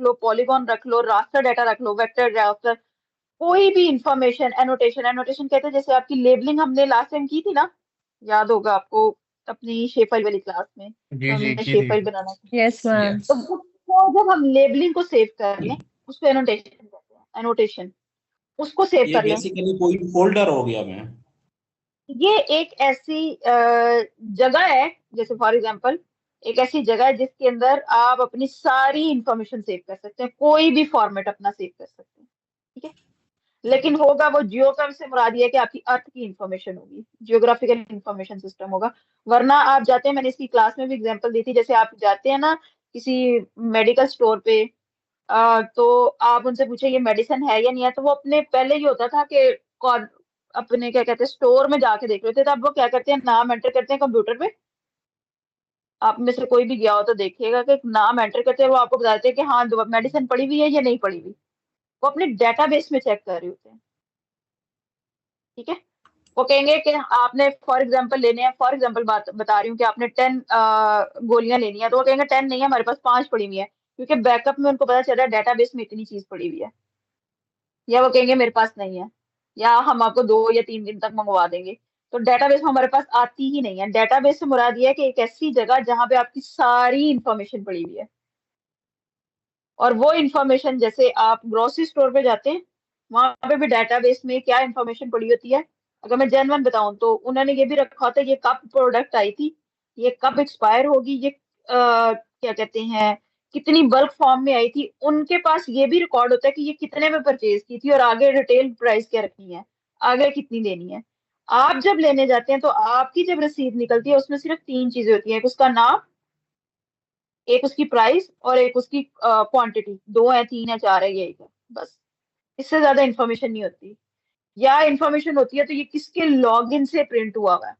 लो, polygon रख लो, raster data रख लो, vector raster, कोई भी इंफॉर्मेशन, एनोटेशन, एनोटेशन कहते हैं जैसे आपकी लेबलिंग हमने लास्ट टाइम की थी ना, याद होगा आपको, अपनी शेप फाइल वाली क्लास में जी जी हमने की शेप थी। फाइल बनाना था। Yes ma'am. तो वो जब हम लेबलिंग को सेव कर लें उसको एनोटेशन कहते हैं, एनोटेशन, उसको सेव ये कर लें। बेसिकली कोई फोल्डर हो गया मैं। ये एक ऐसी जगह है, जैसे फॉर एग्जांपल एक ऐसी जगह है जिसके अंदर आप अपनी सारी इंफॉर्मेशन सेव कर सकते हैं, कोई भी फॉर्मेट अपना सेव कर सकते हैं, ठीक है। लेकिन होगा वो जियोग्राफी से मुराद ये है कि आपकी अर्थ की इंफॉर्मेशन होगी, जियोग्राफिकल इंफॉर्मेशन सिस्टम होगा। वरना आप जाते हैं, मैंने इसकी क्लास में भी एग्जांपल दी थी, जैसे आप जाते हैं ना किसी मेडिकल स्टोर पे, तो आप उनसे पूछे ये मेडिसिन है या नहीं है, तो वो अपने पहले ये होता था कि अपने क्या कहते हैं स्टोर में जाके देख लेते थे। तो अब वो क्या करते हैं, नाम एंटर करते हैं कंप्यूटर पे, आप में से कोई भी गया हो तो देखिएगा कि नाम एंटर करते हैं, वो आपको बताते हैं कि हाँ मेडिसिन पड़ी हुई है या नहीं पड़ी हुई, वो अपने डेटाबेस में चेक कर रहे होते हैं, ठीक है। वो कहेंगे कि आपने फॉर एग्जांपल लेने हैं, फॉर एग्जांपल बात बता रही हूँ कि आपने 10 गोलियां लेनी है, तो वो कहेंगे 10 नहीं है हमारे पास 5 पड़ी हुई है, क्योंकि बैकअप में उनको पता चल रहा है डेटाबेस में इतनी चीज पड़ी हुई है। या वो कहेंगे मेरे पास नहीं है, या हम आपको 2 या 3 दिन तक मंगवा देंगे। तो डेटाबेस में हमारे पास आती ही नहीं है। डेटाबेस से मुराद ये है कि एक ऐसी जगह जहां पे आपकी सारी इंफॉर्मेशन पड़ी हुई है, और वो इंफॉर्मेशन जैसे आप ग्रोसरी स्टोर पे जाते हैं, वहां पे भी डेटाबेस में क्या इंफॉर्मेशन पड़ी होती है। अगर मैं जेन्युइन बताऊं तो उन्होंने ये भी रखा होता है ये कब प्रोडक्ट आई थी, ये कब एक्सपायर होगी, ये क्या कहते हैं कितनी बल्क फॉर्म में आई थी, उनके पास ये भी रिकॉर्ड होता है कि ये कितने में परचेज की थी और आगे रिटेल प्राइस क्या रखनी है, आगे कितनी देनी है। आप जब लेने जाते हैं तो आपकी जब रसीद निकलती है उसमें सिर्फ 3 चीजें होती हैं, एक उसका नाम, एक उसकी प्राइस, और एक उसकी क्वांटिटी। 2 है 3 है 4 है, यही है बस, इससे ज्यादा इंफॉर्मेशन नहीं होती। या इंफॉर्मेशन होती है तो ये किसके लॉगिन से प्रिंट हुआ हुआ है।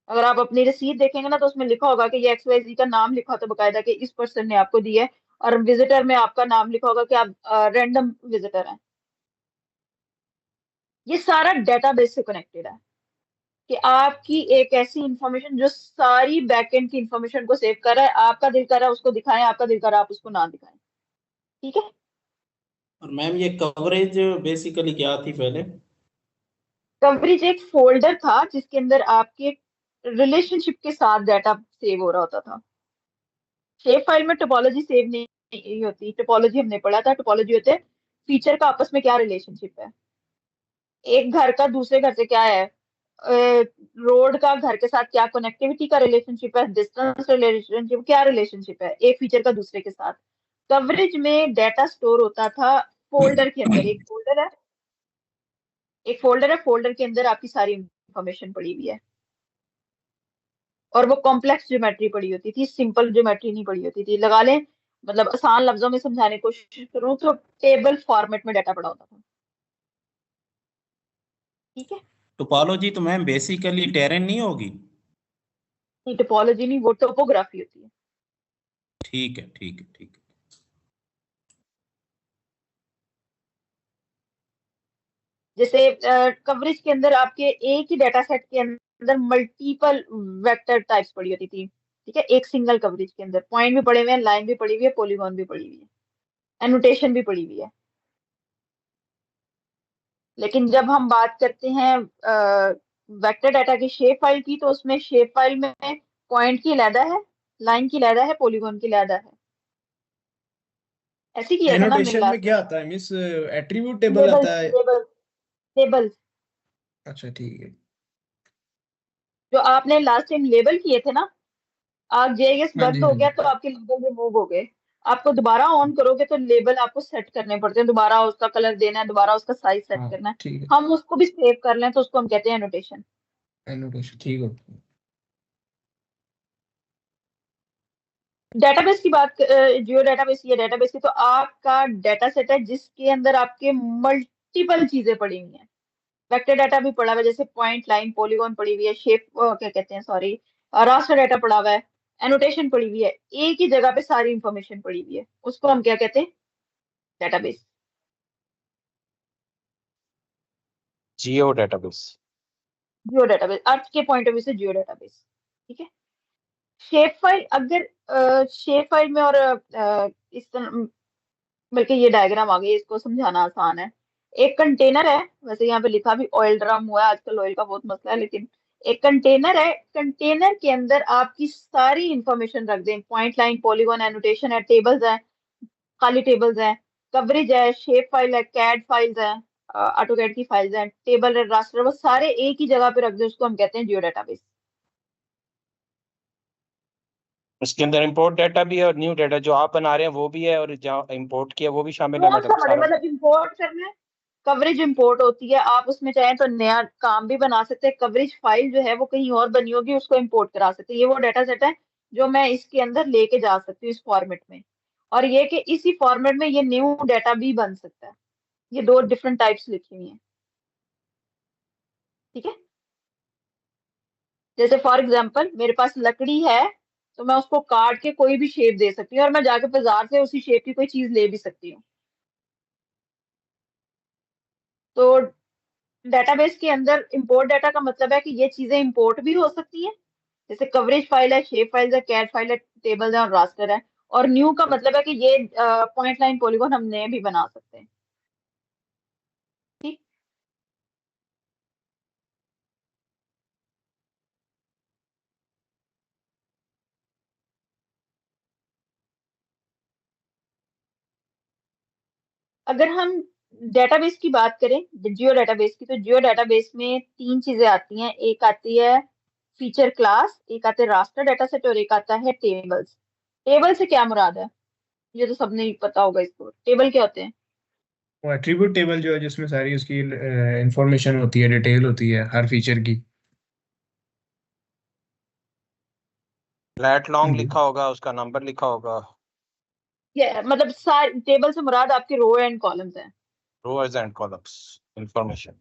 अगर आप अपनी रसीद देखेंगे ना तो उसमें लिखा होगा कि ये XYZ का नाम लिखा होता है बकायदा कि इस पर्सन ने आपको दी है, और विजिटर में आपका नाम लिखा होगा कि आप रैंडम विजिटर हैं। ये सारा डेटाबेस से कनेक्टेड है कि आपकी एक ऐसी इंफॉर्मेशन जो सारी बैकएंड की इंफॉर्मेशन को सेव कर रहा है, आपका दिल कर रहा है उसको दिखाएं, आपका दिल कर रहा है आप उसको ना दिखाएं, ठीक है। और मैम ये कवरेज बेसिकली क्या थी पहले? कवरेज एक फोल्डर था जिसके अंदर आपके रिलेशनशिप के साथ डाटा सेव हो रहा होता था। शेप फाइल में टोपोलॉजी सेव नहीं होती। टोपोलॉजी हमने पढ़ा था, टोपोलॉजी होते हैं फीचर का आपस में क्या रिलेशनशिप है, एक घर का दूसरे घर से क्या है, रोड का घर के साथ क्या कनेक्टिविटी का रिलेशनशिप है, डिस्टेंस रिलेशनशिप क्या रिलेशनशिप है एक फीचर का दूसरे के साथ। कवरेज में डाटा स्टोर होता था फोल्डर के अंदर। एक फोल्डर है, फोल्डर के अंदर आपकी सारी इंफॉर्मेशन पड़ी हुई है, और वो कॉम्प्लेक्स ज्योमेट्री पड़ी होती थी, सिंपल ज्योमेट्री नहीं पड़ी होती थी। लगा लें, मतलब आसान लफ्जों में समझाने की कोशिश करूँ तो टेबल फॉर्मेट में डाटा पड़ा होता था, ठीक है। टोपोलॉजी तो मैम बेसिकली टेरेन नहीं होगी? नहीं, टोपोलॉजी नहीं, वो टोपोग्राफी होती है। ठीक है ठीक है ठीक है। जैसे कवरेज के अंदर आपके एक ही डाटा सेट के अंदर मल्टीपल वेक्टर टाइप्स पड़ी होती थी, ठीक है। एक सिंगल कवरेज के अंदर पॉइंट भी पड़े हुए हैं, लाइन भी पड़ी हुई है, पॉलीगॉन भी पड़ी हुई है, एनोटेशन भी पड़ी हुई है। लेकिन जब हम बात करते हैं वेक्टर डाटा की शेप फाइल की, तो उसमें शेप फाइल में पॉइंट की अलहदा है, लाइन की अलहदा है, पॉलीगॉन की अलहदा है। ऐसे किया था ना हमने एनोटेशन क्लास में में। क्या आता है मिस? एट्रीब्यूट टेबल लेबल्स, आता है? लेबल्स, लेबल्स, अच्छा ठीक है। जो आपने लास्ट टाइम लेबल किए थे ना, आप JS हाँ जी बंद हो हाँ गया जी। तो आपके लेबल रिमूव हो गए। आपको दोबारा ऑन करोगे तो लेबल आपको सेट करने पड़ते हैं, दोबारा उसका कलर देना है, दोबारा उसका साइज सेट हाँ करना है। ठीक है। हम उसको भी सेव कर लें तो उसको हम कहते हैं एनोटेशन। एनोटेशन ठीक है। डेटाबेस की बात, जियो डेटाबेस, ये डेटाबेस की, तो आपका डेटा सेट है जिसके अंदर आपके मल्टीपल चीजें पड़ी हुई हैं। वेक्टर डाटा भी पड़ा हुआ है, जैसे पॉइंट, लाइन, पॉलीगॉन पड़ी हुई है, शेप क्या कहते हैं सॉरी, रास्टर डाटा पड़ा हुआ है, एनोटेशन पड़ी हुई है, एक ही जगह पे सारी इंफॉर्मेशन पड़ी हुई है, उसको हम क्या कहते हैं, डेटाबेस। जियो डेटाबेस। जियो डेटाबेस, अर्थ के पॉइंट ऑफ व्यू से जियो डेटाबेस, ठीक है। शेप फाइल, अगर शेप फाइल में और इस तरह, बल्कि ये डायग्राम आ गई, इसको समझाना आसान है। एक कंटेनर है, वैसे यहाँ पे लिखा भी ऑयल ड्रम हुआ है, आजकल ऑयल का बहुत मसला है, लेकिन एक कंटेनर है। कंटेनर के अंदर आपकी सारी इंफॉर्मेशन रख दें, पॉइंट लाइन, पॉलीगॉन, एनोटेशन है, टेबल्स है, खाली टेबल्स हैं, कवरेज है, शेप फाइल है, कैड फाइल्स है, ऑटोकैड की फाइल्स हैं, टेबल है, रास्टर, वो सारे एक ही जगह पे रख दें, उसको हम कहते हैं जियो डाटाबेस। उसके अंदर इंपोर्ट डाटा भी है और न्यू डाटा जो आप बना रहे हैं वो भी है, और जहाँ इंपोर्ट किया वो भी शामिल है कौन सा मैडम सारा। मतलब इंपोर्ट करना है, कवरेज इंपोर्ट होती है, आप उसमें चाहें तो नया काम भी बना सकते हैं। कवरेज फाइल जो है वो कहीं और बनी होगी, उसको इंपोर्ट करा सकते हैं। ये वो डाटा सेट है जो मैं इसके अंदर लेके जा सकती हूँ इस फॉर्मेट में, और ये कि इसी फॉर्मेट में ये न्यू डाटा भी बन सकता है। ये दो डिफरेंट टाइप्स लिखी हुई हैं, ठीक है। जैसे फॉर एग्जांपल मेरे पास लकड़ी है, तो मैं उसको काट के कोई भी शेप दे सकती हूँ, और मैं जाके बाजार से उसी शेप की कोई चीज ले भी सकती हूँ। तो डेटाबेस के अंदर इंपोर्ट डाटा का मतलब है कि ये चीजें इंपोर्ट भी हो सकती हैं, जैसे कवरेज फाइल है, शेप फाइल है, कैट फाइल है, टेबल्स है और रास्टर है। और न्यू का मतलब है कि ये पॉइंट लाइन, पॉलीगॉन हम नए भी बना सकते हैं, ठीक। अगर हम डेटाबेस की बात करें, जियो डेटाबेस की, तो जियो डेटाबेस में तीन चीजें आती हैं। एक आती है फीचर क्लास, एक आते हैं रास्टर डाटा सेट, और एक आता है टेबल्स। टेबल से क्या मुराद है, ये तो सबने ही पता होगा इसको। टेबल क्या होते हैं? वो एट्रीब्यूट टेबल जो है जिसमें सारी उसकी इंफॉर्मेशन होती है, डिटेल होती है हर फीचर की। फ्लैट हाँ लॉन्ग जी। लिखा होगा, उसका नंबर लिखा होगा। ये मतलब सारे टेबल से मुराद आपके रो एंड कॉलम्स हैं। रोज एंड कॉलम्स इंफॉर्मेशन।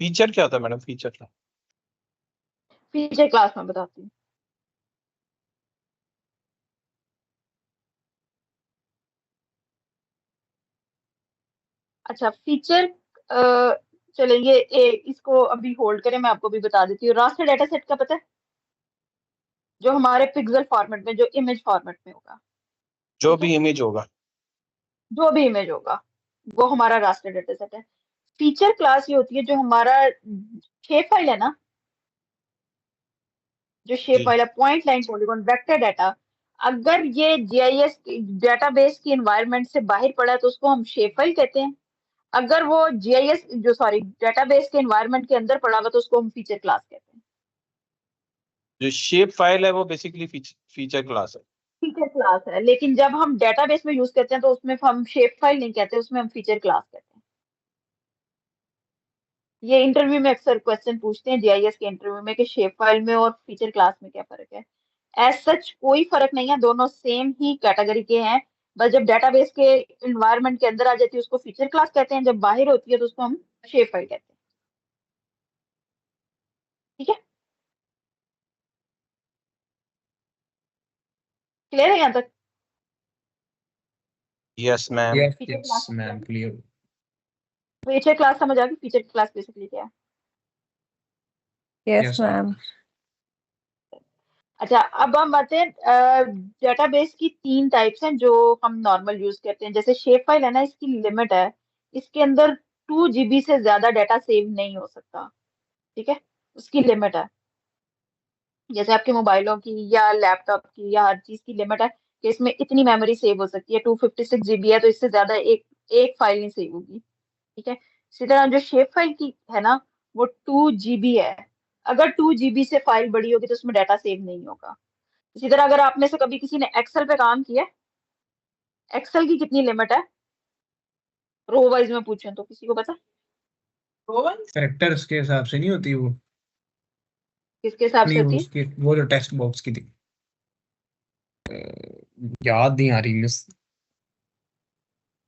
फीचर क्या होता है मैडम, फीचर क्या? फीचर क्लास में बताती हूँ। अच्छा, फीचर, चले इसको अभी होल्ड करें, मैं आपको भी बता देती हूँ। रास्टर डाटा सेट का पता है, जो हमारे पिक्सल फॉर्मेट में, जो इमेज फॉर्मेट में होगा, जो ठीक है, भी इमेज होगा। जो भी इमेज होगा वो हमारा रास्टर डाटा सेट है। फीचर क्लास ये होती है जो हमारा शेप फाइल है ना, जो शेप जी। फाइल है, point line, polygon, vector data, अगर ये जीआईएस डेटाबेस की एनवायरनमेंट से बाहर पड़ा है तो उसको हम शेप फाइल कहते हैं। अगर वो जीआईएस जो सॉरी डेटाबेस के एनवायरनमेंट के अंदर पड़ा हुआ तो उसको हम फीचर क्लास कहते हैं। जो शेप फाइल है वो बेसिकली फीचर क्लास है। फीचर क्लास है, लेकिन जब हम डेटाबेस में यूज करते हैं तो उसमें हम शेप फाइल नहीं कहते, उसमें हम फीचर क्लास कहते हैं। ये इंटरव्यू में अक्सर क्वेश्चन पूछते हैं जीआईएस के इंटरव्यू में कि शेप फाइल में और फीचर क्लास में क्या फर्क है। एज सच कोई फर्क नहीं है, दोनों सेम ही कैटेगरी के हैं। बस जब डेटाबेस के इन्वायरमेंट के अंदर आ जाती है उसको फीचर क्लास कहते हैं, जब बाहर होती है तो उसको हम शेप फाइल कहते हैं, ठीक है। क्लियर है यहाँ तक? Yes ma'am. Yes feature yes class समझ आ मैम, गई? क्लियर। फीचर क्लास समझ आ गई? फीचर क्लास बेसिकली क्या है? Yes yes ma'am. अच्छा, अब हम आते हैं, डेटाबेस की तीन टाइप्स हैं जो हम नॉर्मल यूज करते हैं। जैसे शेप फाइल है ना, इसकी लिमिट है, इसके अंदर 2 GB से ज्यादा डाटा सेव नहीं हो सकता, ठीक है, उसकी लिमिट है। जैसे आपके मोबाइलों की या लैपटॉप की या हर चीज की लिमिट है कि इसमें इतनी मेमोरी सेव हो सकती है, 256 GB है तो इससे ज्यादा एक एक फाइल नहीं सेव होगी, ठीक है। इसी तरह जो शेप फाइल की है ना, वो 2 GB है। अगर 2 GB से फाइल बड़ी होगी तो उसमें डाटा सेव नहीं होगा। इसी तरह अगर आप में से कभी किसी ने एक्सेल पे काम किया, एक्सेल की कितनी लिमिट है, रो वाइज में पूछूं तो किसी को पता? रो वाइज कैरेक्टर्स के हिसाब से नहीं होती वो। किसके हिसाब से नहीं, वो होती है? उसकी वो जो टेक्स्ट बॉक्स की थी, याद नहीं आ रही मिस।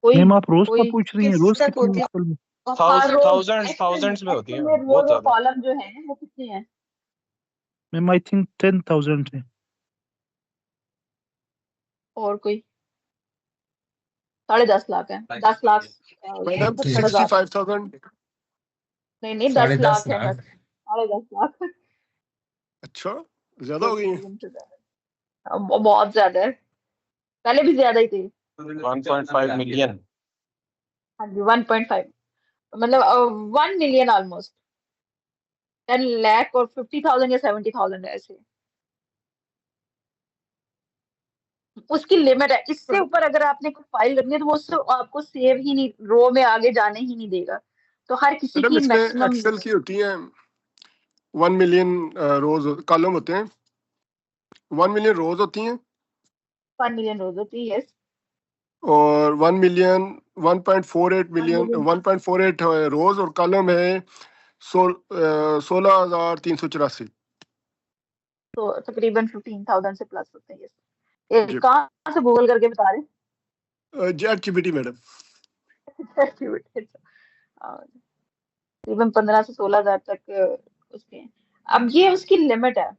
कोई मैम आप रोज का कोई पूछ रही हैं, किस रोज तक कितनी होती है? एक्सेल में? हाँ, रोज थाउजेंड्स एक्सेल में, थाउजेंड्स में होती है एक्सेल में मैम, बहुत रोज और ज्यादा। कॉलम जो है वो कितने हैं? मैम आई थिंक 10,000 है। और कोई? 10.5 लाख है, 10 लाख मैडम 70,000। 65,000। नहीं नहीं, 10 10.5 लाख है लाख। बस, 10.5 लाख। अच्छा, ज्यादा हो गई है। बहुत ज्यादा है, पहले भी ज्यादा ही थी। 1.5 मिलियन। हाँ जी 1.5, मतलब 1 मिलियन ऑलमोस्ट, 10 लाख और 50,000 या 70,000 ऐसे उसकी लिमिट है। इससे ऊपर अगर आपने कोई फाइल रखनी है तो वो उससे आपको सेव ही नहीं, रो में आगे जाने ही नहीं देगा। तो हर किसी मैडम की इसमें मैक्सिमम एक्सेल की होती है 1 मिलियन रोज कॉलम होते हैं, 1 मिलियन रोज होती हैं 1 मिलियन रोज होती है। और 1 मिलियन 1.48 मिलियन मिलियन 1.48 रोज और कॉलम है 16,384। तो तकरीबन 15,000 से प्लस होते हैं ये। जी कहाँ से गूगल करके बता रहे ChatGPT मैडम। तकरीबन 15 से 16,000 तक उसके हैं। अब ये उसकी लिमिट है,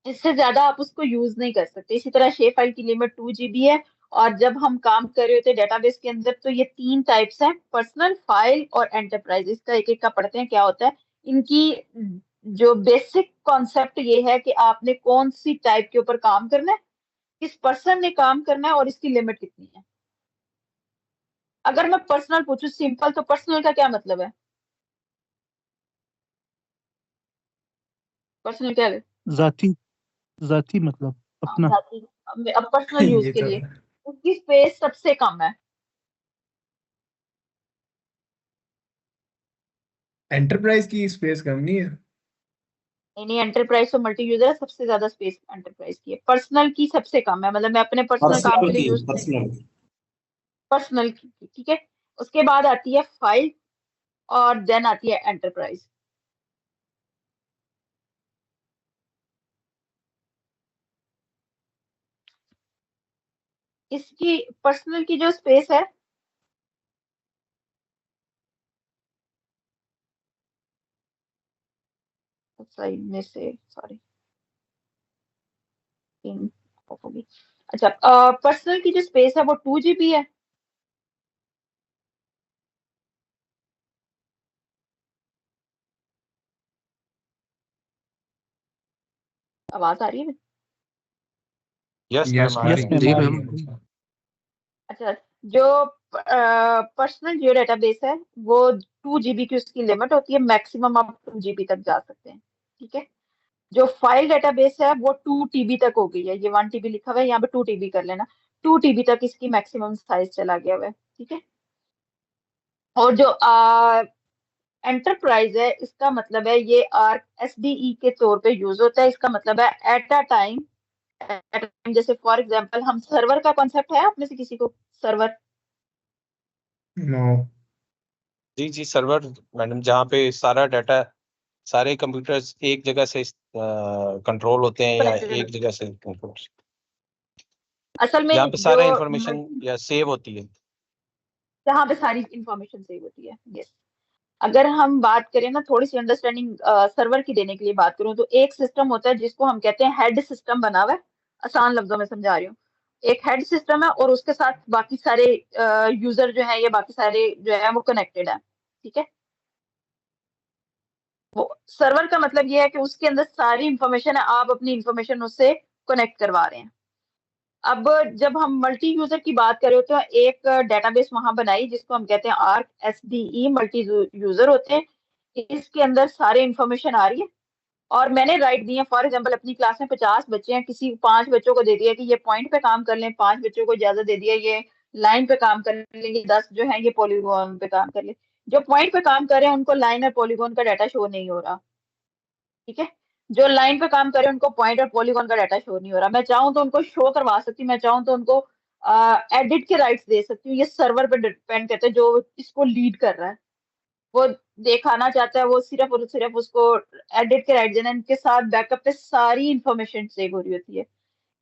इससे ज्यादा आप उसको यूज नहीं कर सकते। इसी तरह शेप फाइल की लिमिट 2 GB है। और जब हम काम कर रहे होते हैं डेटाबेस के अंदर तो ये 3 टाइप्स हैं, पर्सनल, फाइल और एंटरप्राइज। इसका एक एक का पढ़ते हैं क्या होता है। इनकी जो बेसिक कॉन्सेप्ट ये है कि आपने कौन सी टाइप के ऊपर काम करना है, किस पर्सन ने काम करना है और इसकी लिमिट कितनी है। अगर मैं पर्सनल पूछूं सिंपल, तो पर्सनल का क्या मतलब है? पर्सनल क्या है? जाती जाती मतलब अपना। जाति। अब पर्सनल यूज ये के तो लिए उसकी स्पेस सबसे कम है। एंटरप्राइज की स्पेस कम नहीं है। नहीं एंटरप्राइज तो मल्टी यूजर है, सबसे ज्यादा स्पेस एंटरप्राइज की है। पर्सनल की सबसे कम है, मतलब मैं अपने पर्सनल काम के लिए यूज पर्सनल पर्सनल की, ठीक है। उसके बाद आती है फाइल और देन आती है एंटरप्राइज। इसकी पर्सनल की जो स्पेस है सही में से सॉरी होगी। अच्छा, पर्सनल की जो स्पेस है वो 2 GB है। आवाज आ रही है? यस यस मैम आ यस रही मैम है। आ रही मैम। है। अच्छा, जो पर्सनल जो डेटाबेस है वो 2 GB की उसकी लिमिट होती है, मैक्सिमम आप 2 GB तक जा सकते हैं, ठीक है। जो फाइल डेटाबेस है वो 2 TB तक हो गई है, ये 1 TB लिखा हुआ है, यहाँ पे 2 TB कर लेना। 2 TB तक इसकी मैक्सिमम साइज चला गया हुआ है, ठीक है। और जो एंटरप्राइज है, इसका मतलब है ये SDE के तौर पे यूज होता है। इसका मतलब है एट अ टाइम, जैसे फॉर एग्जांपल हम सर्वर का कॉन्सेप्ट है आप में से किसी को? Server no. जी जी सर्वर मैडम, जहाँ पे सारा डाटा, सारे कंप्यूटर्स एक जगह से कंट्रोल होते हैं या कनेक्टेड, एक जगह से कंट्रोल, असल में जहाँ पे जो सारा इंफॉर्मेशन या सेव होती है। जहाँ पे सारी इंफॉर्मेशन सेव होती है, यस। अगर हम बात करें ना, थोड़ी सी अंडरस्टैंडिंग सर्वर की देने के लिए बात करूं, तो एक सिस्टम होता है जिसको हम कहते हैं हेड सिस्टम बना हुआ है। आसान लफ्जों में समझा रही हूँ। एक हेड सिस्टम है और उसके साथ बाकी सारे यूजर जो है या बाकी सारे जो है वो कनेक्टेड है, ठीक है। वो सर्वर का मतलब ये है कि उसके अंदर सारी इंफॉर्मेशन है, आप अपनी इंफॉर्मेशन उससे कनेक्ट करवा रहे हैं। अब जब हम मल्टी यूजर की बात करें तो एक डेटाबेस वहां बनाई जिसको हम कहते हैं आर्क SDE, मल्टी यूजर होते हैं। इसके अंदर सारे इंफॉर्मेशन आ रही है और मैंने राइट दी है। फॉर एग्जांपल अपनी क्लास में 50 बच्चे हैं, किसी 5 बच्चों को दे दिया कि ये पॉइंट पे काम कर लें, 5 बच्चों को इजाजत दे दिया ये लाइन पे काम कर लेंगे, 10 जो है ये पॉलीगॉन पे काम कर ले। जो पॉइंट पे काम कर रहे हैं उनको लाइन और पॉलीगॉन का डाटा शो नहीं हो रहा, ठीक है। जो लाइन पे काम करे उनको पॉइंट और पॉलीगॉन का डाटा शो नहीं हो रहा। मैं चाहूँ तो उनको शो करवा सकती हूँ, मैं चाहूँ तो उनको एडिट के राइट्स दे सकती हूँ। ये सर्वर पे डिपेंड करता है, जो इसको लीड कर रहा है वो दिखाना चाहता है, वो सिर्फ और सिर्फ उसको एडिट के राइट देना। इनके साथ बैकअप पे सारी इंफॉर्मेशन सेव हो रही होती है।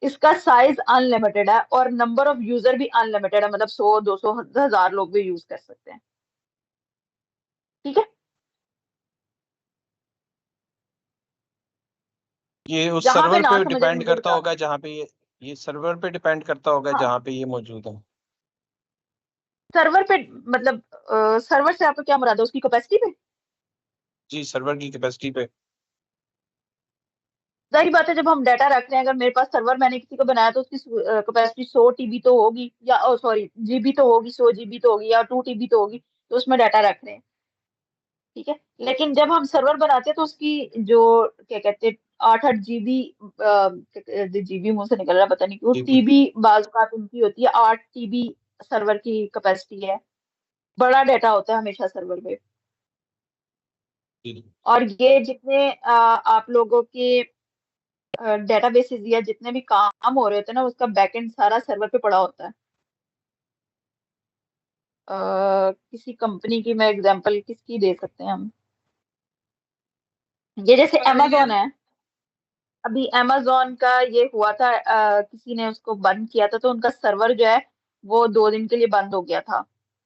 इसका साइज अनलिमिटेड है और नंबर ऑफ यूजर भी अनलिमिटेड है, मतलब 100 200 1000 लोग भी यूज कर सकते हैं, ठीक है। ये उस जहां पे सर्वर ना पे समझ आए डिपेंड मुझे करता बताना। होगा जहाँ पे ये सर्वर पे डिपेंड करता होगा हाँ, जहाँ पे ये मौजूद है। सर्वर पे मतलब सर्वर से आपको क्या मुराद है, उसकी कैपेसिटी पे? जी सर्वर की कैपेसिटी पे। जाहिर बात है जब हम डाटा रख रहे हैं, अगर मेरे पास सर्वर मैंने किसी को बनाया तो उसकी कैपेसिटी 100 TB तो होगी, या सॉरी जीबी तो होगी, 100 GB तो होगी, या 2 TB तो होगी, तो उसमें डाटा रख रहे हैं, ठीक है। लेकिन जब हम सर्वर बनाते हैं तो उसकी जो क्या कहते हैं 8 GB, जीबी मुंह से निकल रहा है पता नहीं क्यों, जी TB बाज बात उनकी होती है, 8 TB सर्वर की कैपेसिटी है। बड़ा डाटा होता है हमेशा सर्वर पे। जी और ये जितने आप लोगों के डेटाबेसेस या जितने भी काम हो रहे होते हैं ना, उसका बैकएंड सारा सर्वर पे पड़ा होता है। किसी कंपनी की मैं एग्जांपल किसकी दे सकते हैं हम, ये जैसे अमेजोन है। अभी अमेजोन का ये हुआ था, किसी ने उसको बंद किया था, तो उनका सर्वर जो है वो 2 दिन के लिए बंद हो गया था।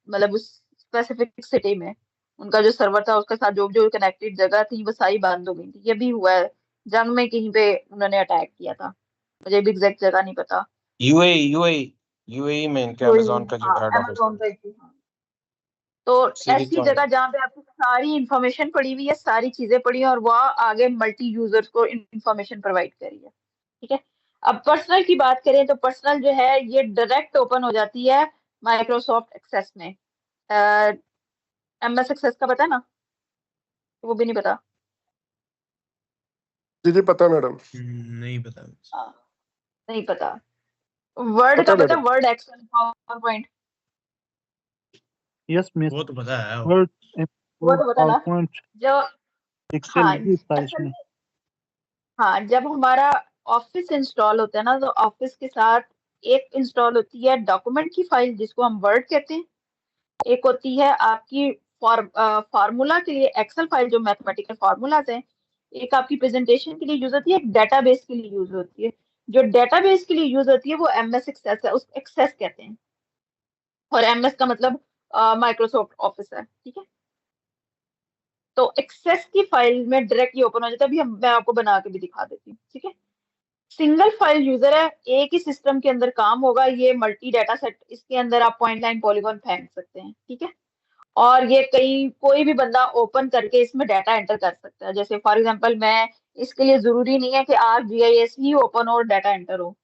मतलब उस स्पेसिफिक सिटी में उनका जो सर्वर था, उसके साथ जो जो कनेक्टेड जगह थी वो सारी बंद हो गई थी। ये भी हुआ है, जंग में कहीं पे उन्होंने अटैक किया था, मुझे भी एग्जैक्ट जगह नहीं पता। यूएई में इनके अमेजोन का जो हाँ हेड ऑफिस अमेजोन का issue, हाँ। तो ऐसी सिलिकॉन। जगह जहाँ पे आपकी सारी इंफॉर्मेशन पड़ी हुई है, सारी चीजें पड़ी हैं, और वह आगे मल्टी यूजर्स को इंफॉर्मेशन प्रोवाइड करी है, ठीक है। अब पर्सनल की बात करें तो पर्सनल जो है ये डायरेक्ट ओपन हो जाती है माइक्रोसॉफ्ट एक्सेस में। MS एक्सेस का पता है ना? वो भी नहीं पता? जी पता है मैडम। नहीं पता। हाँ, नहीं पता। वर्ड पता का है पता, madam. Word, Excel, PowerPoint, yes miss, वो तो पता है। वर्ड, वो तो पता ना पावरपॉइंट, जो। एक्सेल हाँ भी था असल इसमें। में, हाँ जब हमारा ऑफिस इंस्टॉल होता है ना, तो ऑफिस के साथ एक इंस्टॉल होती है डॉक्यूमेंट की फाइल जिसको हम वर्ड कहते हैं। एक होती है आपकी फार्मूला के लिए एक्सेल फाइल जो मैथमेटिकल फार्मूलाज हैं। एक आपकी प्रेजेंटेशन के लिए यूज होती है, एक डेटाबेस के लिए यूज होती है। जो डेटाबेस के लिए यूज होती है वो MS एक्सेस है, उस एक्सेस कहते हैं। और MS का मतलब माइक्रोसॉफ्ट ऑफिस है, ठीक है। तो एक्सेस की फाइल में डायरेक्टली ओपन हो जाता है। अभी मैं आपको बना के भी दिखा देती हूँ, ठीक है। सिंगल फाइल यूजर है, एक ही सिस्टम के अंदर काम होगा, ये मल्टी डाटा सेट, इसके अंदर आप पॉइंट लाइन पॉलीगॉन फेंक सकते हैं, ठीक है। और ये कई कोई भी बंदा ओपन करके इसमें डाटा एंटर कर सकता है। जैसे फॉर एग्जांपल मैं, इसके लिए जरूरी नहीं है कि आप GIS ही ओपन हो और डाटा एंटर हो,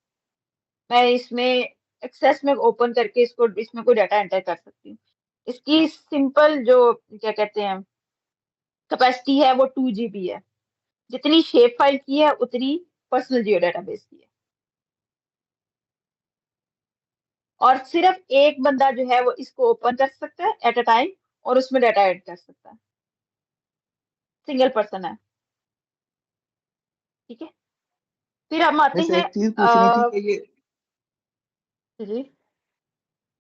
मैं इसमें एक्सेस में ओपन करके इसको इसमें कोई डाटा एंटर कर सकती हूँ। इसकी सिंपल जो क्या कहते हैं कैपेसिटी है वो 2 GB है। जितनी शेप फाइल की है उतनी पर्सनल जियो डेटाबेस की है। और सिर्फ एक बंदा जो है वो इसको ओपन कर सकता है एट अ टाइम, और उसमें डाटा ऐड कर सकता है। सिंगल पर्सन है, ठीक है। फिर हम आते वैसे हैं एक चीज पूछनी थी कि ये जी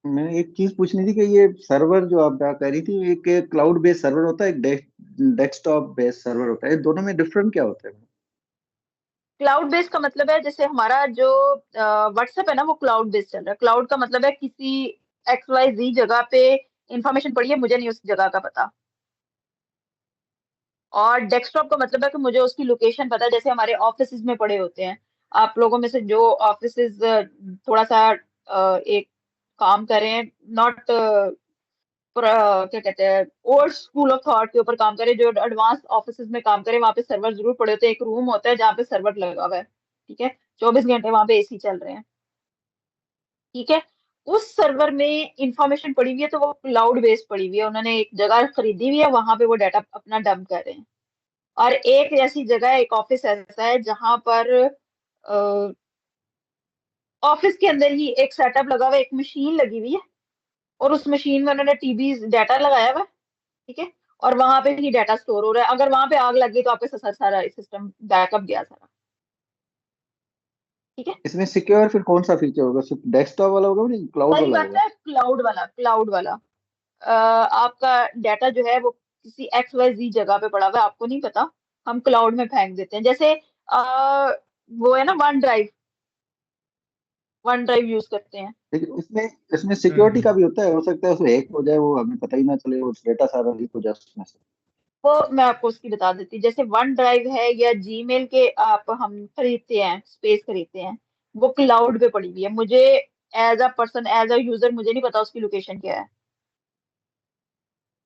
मैं एक चीज पूछनी थी कि ये सर्वर जो आप बात कर रही थी, एक क्लाउड बेस्ड सर्वर होता है, एक डेस्कटॉप बेस्ड सर्वर होता है, दोनों में डिफरेंट क्या होता है? क्लाउड बेस्ड का मतलब है जैसे हमारा जो व्हाट्सएप है ना, वो क्लाउड बेस्ड चल रहा है। क्लाउड का मतलब है किसी XYZ जगह पे इंफॉर्मेशन पड़ी है, मुझे नहीं उस जगह का पता। और डेस्कटॉप का मतलब है कि मुझे उसकी लोकेशन पता है, जैसे हमारे ऑफिस में पड़े होते हैं। आप लोगों में से जो ऑफिस थोड़ा सा एक काम करें, नॉट क्या कहते हैं ओल्ड स्कूल ऑफ थॉट के ऊपर काम करें, जो एडवांस ऑफिस में काम करें, वहां पे सर्वर जरूर पड़े होते हैं। एक रूम होता है जहाँ पे सर्वर लगा हुआ है, ठीक है, 24 घंटे वहां पे AC चल रहे हैं, ठीक है। उस सर्वर में इंफॉर्मेशन पड़ी हुई है, तो वो क्लाउड बेस्ड पड़ी हुई है, उन्होंने एक जगह खरीदी हुई है, वहां पे वो डाटा अपना डंप कर रहे हैं। और एक ऐसी जगह, एक ऑफिस ऐसा है जहां पर ऑफिस के अंदर ही एक सेटअप लगा हुआ है, एक मशीन लगी हुई है, और उस मशीन में उन्होंने TB डाटा लगाया हुआ है, ठीक है। और वहां पे ही डाटा स्टोर हो रहा है। अगर वहां पे आग लग गई तो आपका सारा सिस्टम बैकअप गया सारा, ठीक है। इसमें सिक्योर फिर कौन सा फीचर होगा? सिर्फ डेस्कटॉप वाला होगा नहीं, क्लाउड सारी वाला बात होगा? है क्लाउड वाला, क्लाउड वाला। आपका डाटा जो है वो किसी XYZ जगह पे पड़ा हुआ है, आपको नहीं पता, हम क्लाउड में फेंक देते हैं। जैसे वो है ना वन ड्राइव यूज करते हैं। लेकिन इसमें इसमें सिक्योरिटी का भी होता है, हो सकता है उसमें हैक हो जाए, वो हमें पता ही ना चले, वो डेटा सारा लीक हो जाए उसमें से। वो मैं आपको उसकी बता देती हूँ। जैसे वन ड्राइव है या जीमेल के आप हम खरीदते हैं, स्पेस खरीदते हैं, वो क्लाउड पे पड़ी हुई है। मुझे as a person, as a user, मुझे नहीं पता उसकी लोकेशन क्या है,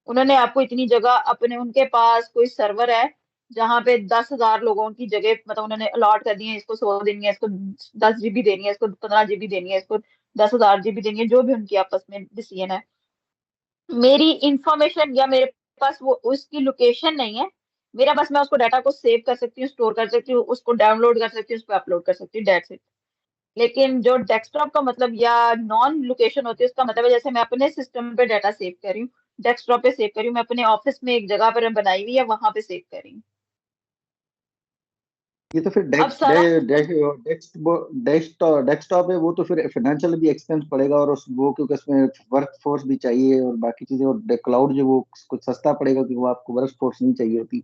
उन्होंने आपको इतनी जगह, अपने उनके पास कोई सर्वर है जहाँ पे 10,000 लोगों की जगह, मतलब उन्होंने अलॉट कर दी है, इसको 100 देनी है, इसको 10 GB देनी है, इसको 15 GB देनी है, इसको 10,000 GB देनी है, जो भी उनकी आपस में डिसीजन है। मेरी इंफॉर्मेशन या मेरे पास वो उसकी लोकेशन नहीं है, मेरा बस मैं उसको डाटा को सेव कर सकती हूँ, स्टोर कर सकती हूँ, उसको डाउनलोड कर सकती हूँ, उस पर अपलोड कर सकती हूँ, दैट्स इट। लेकिन जो डेस्कटॉप का मतलब या नॉन लोकेशन होती है, उसका मतलब है जैसे मैं अपने सिस्टम पे डाटा सेव कर रही हूँ, डेस्कटॉप पे सेव कर रही हूँ, मैं अपने ऑफिस में एक जगह पर बनाई हुई है, वहां पे सेव कर रही हूँ। ये तो फिर अब सारा डेस्कटॉप है, वो तो फिर फाइनेंशियल भी एक्सपेंस पड़ेगा, और उस वो क्योंकि उसमें वर्क फोर्स भी चाहिए और बाकी चीजें, और क्लाउड जो वो कुछ सस्ता पड़ेगा क्योंकि वो आपको वर्क फोर्स नहीं चाहिए होती।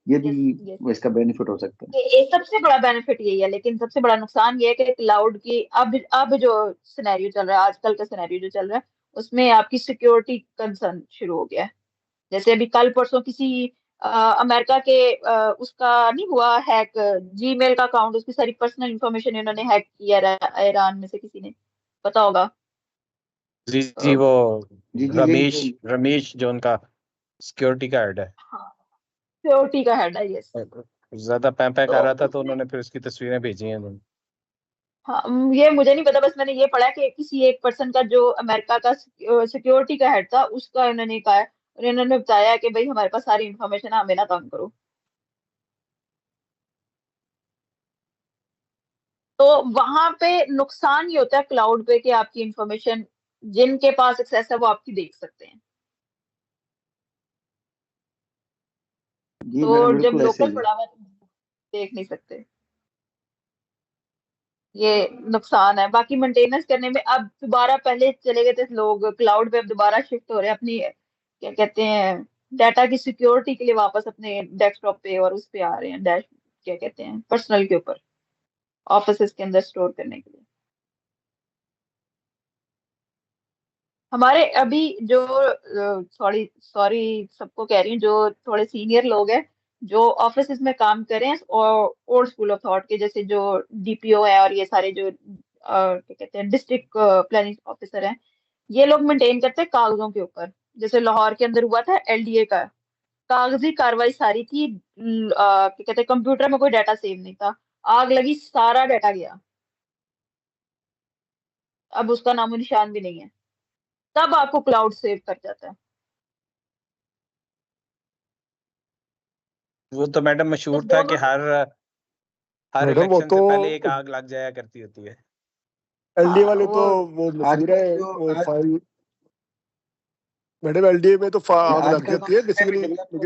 ये भी यस यस, इसका बेनिफिट हो सकता है। ये सबसे बड़ा बेनिफिट यही है, लेकिन सबसे बड़ा नुकसान ये है कि क्लाउड की अब जो सिनेरियो चल रहा है, आजकल का सिनेरियो जो चल रहा है, उसमें आपकी सिक्योरिटी कंसर्न शुरू हो गया है। जैसे अभी कल परसों किसी अमेरिका के उसका नहीं हुआ हैक, जीमेल का अकाउंट, उसकी सारी पर्सनल इंफॉर्मेशन इन्होंने हैक किया, ईरान में से किसी ने, पता होगा। जी जी, वो जी जी, रमेश रमेश जो उनका सिक्योरिटी का हेड है, हाँ, सिक्योरिटी का हेड है, यस। ज्यादा पैं कर तो रहा था, तो उसने, उन्होंने फिर उसकी तस्वीरें भेजी हैं उन्होंने। हाँ, ये मुझे नहीं पता, बस मैंने ये पढ़ा कि किसी एक पर्सन का जो अमेरिका का सिक्योरिटी का हेड था, उसका उन्होंने कहा है, और इन्होंने बताया कि भाई हमारे पास सारी इन्फॉर्मेशन है, हमें ना तंग करो। तो वहां पे नुकसान ये होता है क्लाउड पे कि आपकी इंफॉर्मेशन, जिनके पास एक्सेस है वो आपकी देख सकते हैं। जी मैडम, तो जब बिल्कुल ऐसे लोकल ही है। पड़ा हुआ है तो देख नहीं सकते, ये नुकसान है। बाकी मेंटेनेंस करने में अब दोबारा, पहले चले गए थे लोग क्लाउड पे, अब दोबारा शिफ्ट हो रहे हैं अपनी, क्या कहते हैं, डाटा की सिक्योरिटी के लिए वापस अपने डेस्कटॉप पे और उस पे आ रहे हैं, डैश क्या कहते हैं, पर्सनल के ऊपर, ऑफिस के अंदर स्टोर करने के लिए। हमारे अभी जो, सॉरी सॉरी सबको कह रही हूँ, जो थोड़े सीनियर लोग हैं, जो ऑफिस में काम करें और ओल्ड स्कूल ऑफ थॉट के, जैसे जो डीपीओ है और ये सारे जो क्या कहते हैं डिस्ट्रिक्ट प्लानिंग ऑफिसर हैं, ये लोग मेंटेन करते हैं कागजों के ऊपर। जैसे लाहौर के अंदर हुआ था एलडीए का, कागजी कार्रवाई सारी थी, क्या कहते हैं, कंप्यूटर में कोई डाटा सेव नहीं था, आग लगी, सारा डाटा गया, अब उसका नामो निशान भी नहीं है। तब आपको क्लाउड सेव कर जाता है। वो तो मैडम तो मशहूर था कि दोनों, हर हर मैडम वो इलेक्शन तो से पहले एक आग लग जाया करती होती है। एलडीए हाँ वाले तो वो, वो मशहूर आजकल है, जो वो आज फाइल। मैडम एलडीए में तो आग लग आजकल तो जाती है नए भी बेसिकली, डेवलप हो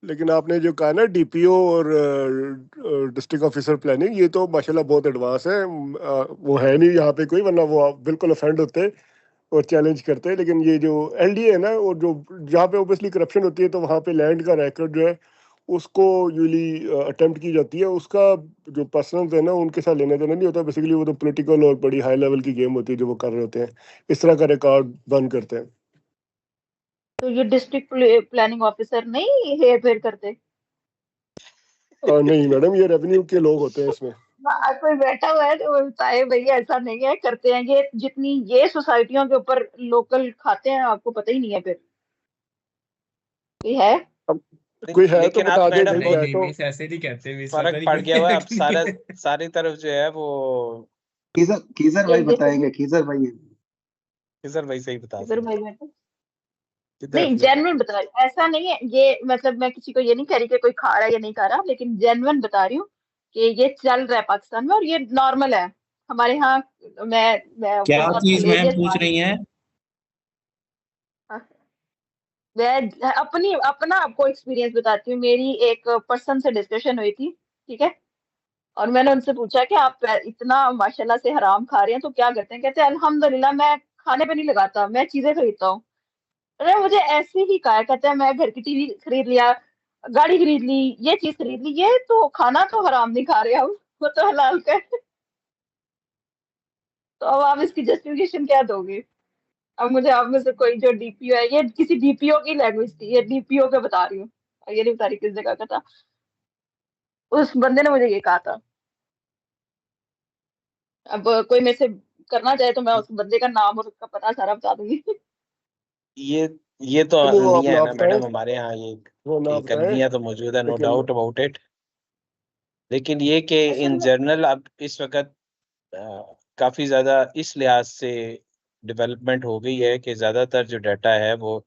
लेकिन रहे हैं। आपने जो कहा ना डीपीओ और डिस्ट्रिक्ट ऑफिसर प्लानिंग, ये तो माशाल्लाह बहुत एडवांस है। वो है नहीं यहाँ पे कोई, वरना वो बिल्कुल ऑफेंड होते और चैलेंज करते हैं। लेकिन ये जो एलडीए है ना, और जो जहाँ पे ओबियसली करप्शन होती है, तो वहाँ पे लैंड का रिकॉर्ड जो है उसको यूजली अटेम्प्ट की जाती है। उसका जो पर्सनल है ना, उनके साथ लेना देना नहीं होता बेसिकली, वो तो पॉलिटिकल और बड़ी हाई लेवल की गेम होती है जो वो कर रहे होते हैं, इस तरह का रिकॉर्ड बंद करते हैं। तो ये डिस्ट्रिक्ट प्लानिंग ऑफिसर नहीं हेर फेर करते? नहीं मैडम, ये रेवेन्यू के लोग होते हैं इसमें। कोई बैठा हुआ है तो वो बताए भैया ऐसा नहीं है, करते हैं ये, जितनी ये सोसाइटियों के ऊपर लोकल खाते हैं, आपको पता ही नहीं है फिर, कोई है? अब कोई है तो लेकिन अब बता दे मैडम भाई, वो नहीं मैं नहीं तो। मिस ऐसे नहीं कहते, मिस पता फर्क नहीं पड़ गया हुआ है अब, सारा क्यों। सारी तरफ जो है वो खीजर खीजर भाई एक जैसे बताएंगे, खीजर भाई। किधर भाई सही बता इधर सकते भाई हैं। में तो किधर नहीं, अपने जेन्युइन बता रही हूँ, ऐसा नहीं है ये, मतलब मैं किसी को ये नहीं कह रही कि कोई खा रहा है या नहीं खा रहा, लेकिन जेन्युइन बता रही हूँ कि ये चल रहा है पाकिस्तान में और ये नॉर्मल है हमारे यहाँ। मैं क्या बहुत चीज मैम हिलेरियस पूछ बात, रही हैं? मैं अपनी अपना आपको एक्सपीरियंस बताती हूँ। मेरी एक पर्सन से डिस्कशन हुई थी, ठीक है, और मैंने उनसे पूछा कि आप इतना माशाल्लाह से हराम खा रहे हैं तो क्या करते हैं? कहते हैं अल्हम्दुलिल्लाह, मैं खाने पे नहीं लगाता, मैं चीजें खरीदता हूँ। अरे मुझे ऐसे ही कहा, कहते हैं मैं घर की टीवी खरीद लिया, गाड़ी खरीद ली, ये चीज खरीद ली, ये तो खाना तो हराम नहीं खा रहे हम, वो तो हलाल का है। तो अब आप इसकी जस्टिफिकेशन क्या दोगे? अब मुझे आप में से कोई जो डीपीओ है, ये किसी डीपीओ की लैंग्वेज थी, ये डीपीओ का बता रही हूँ, ये नहीं बता रही किस जगह का था, उस बंदे ने मुझे ये कहा था। अब कोई मेरे से करना चाहे तो मैं उस बंदे का नाम और उसका पता सारा बता दूंगी। ये तो नहीं, वो आप अलमिया है ना ना बताएं, मैडम, हमारे यहाँ वो ना एक बताएं, अलमिया तो मौजूद है, नो लेकिन डाउट अबाउट इट। लेकिन ये कि असल इन में जनरल अब इस वक्त काफी ज्यादा इस लिहाज से डेवलपमेंट हो गई है कि ज्यादातर जो डाटा है वो,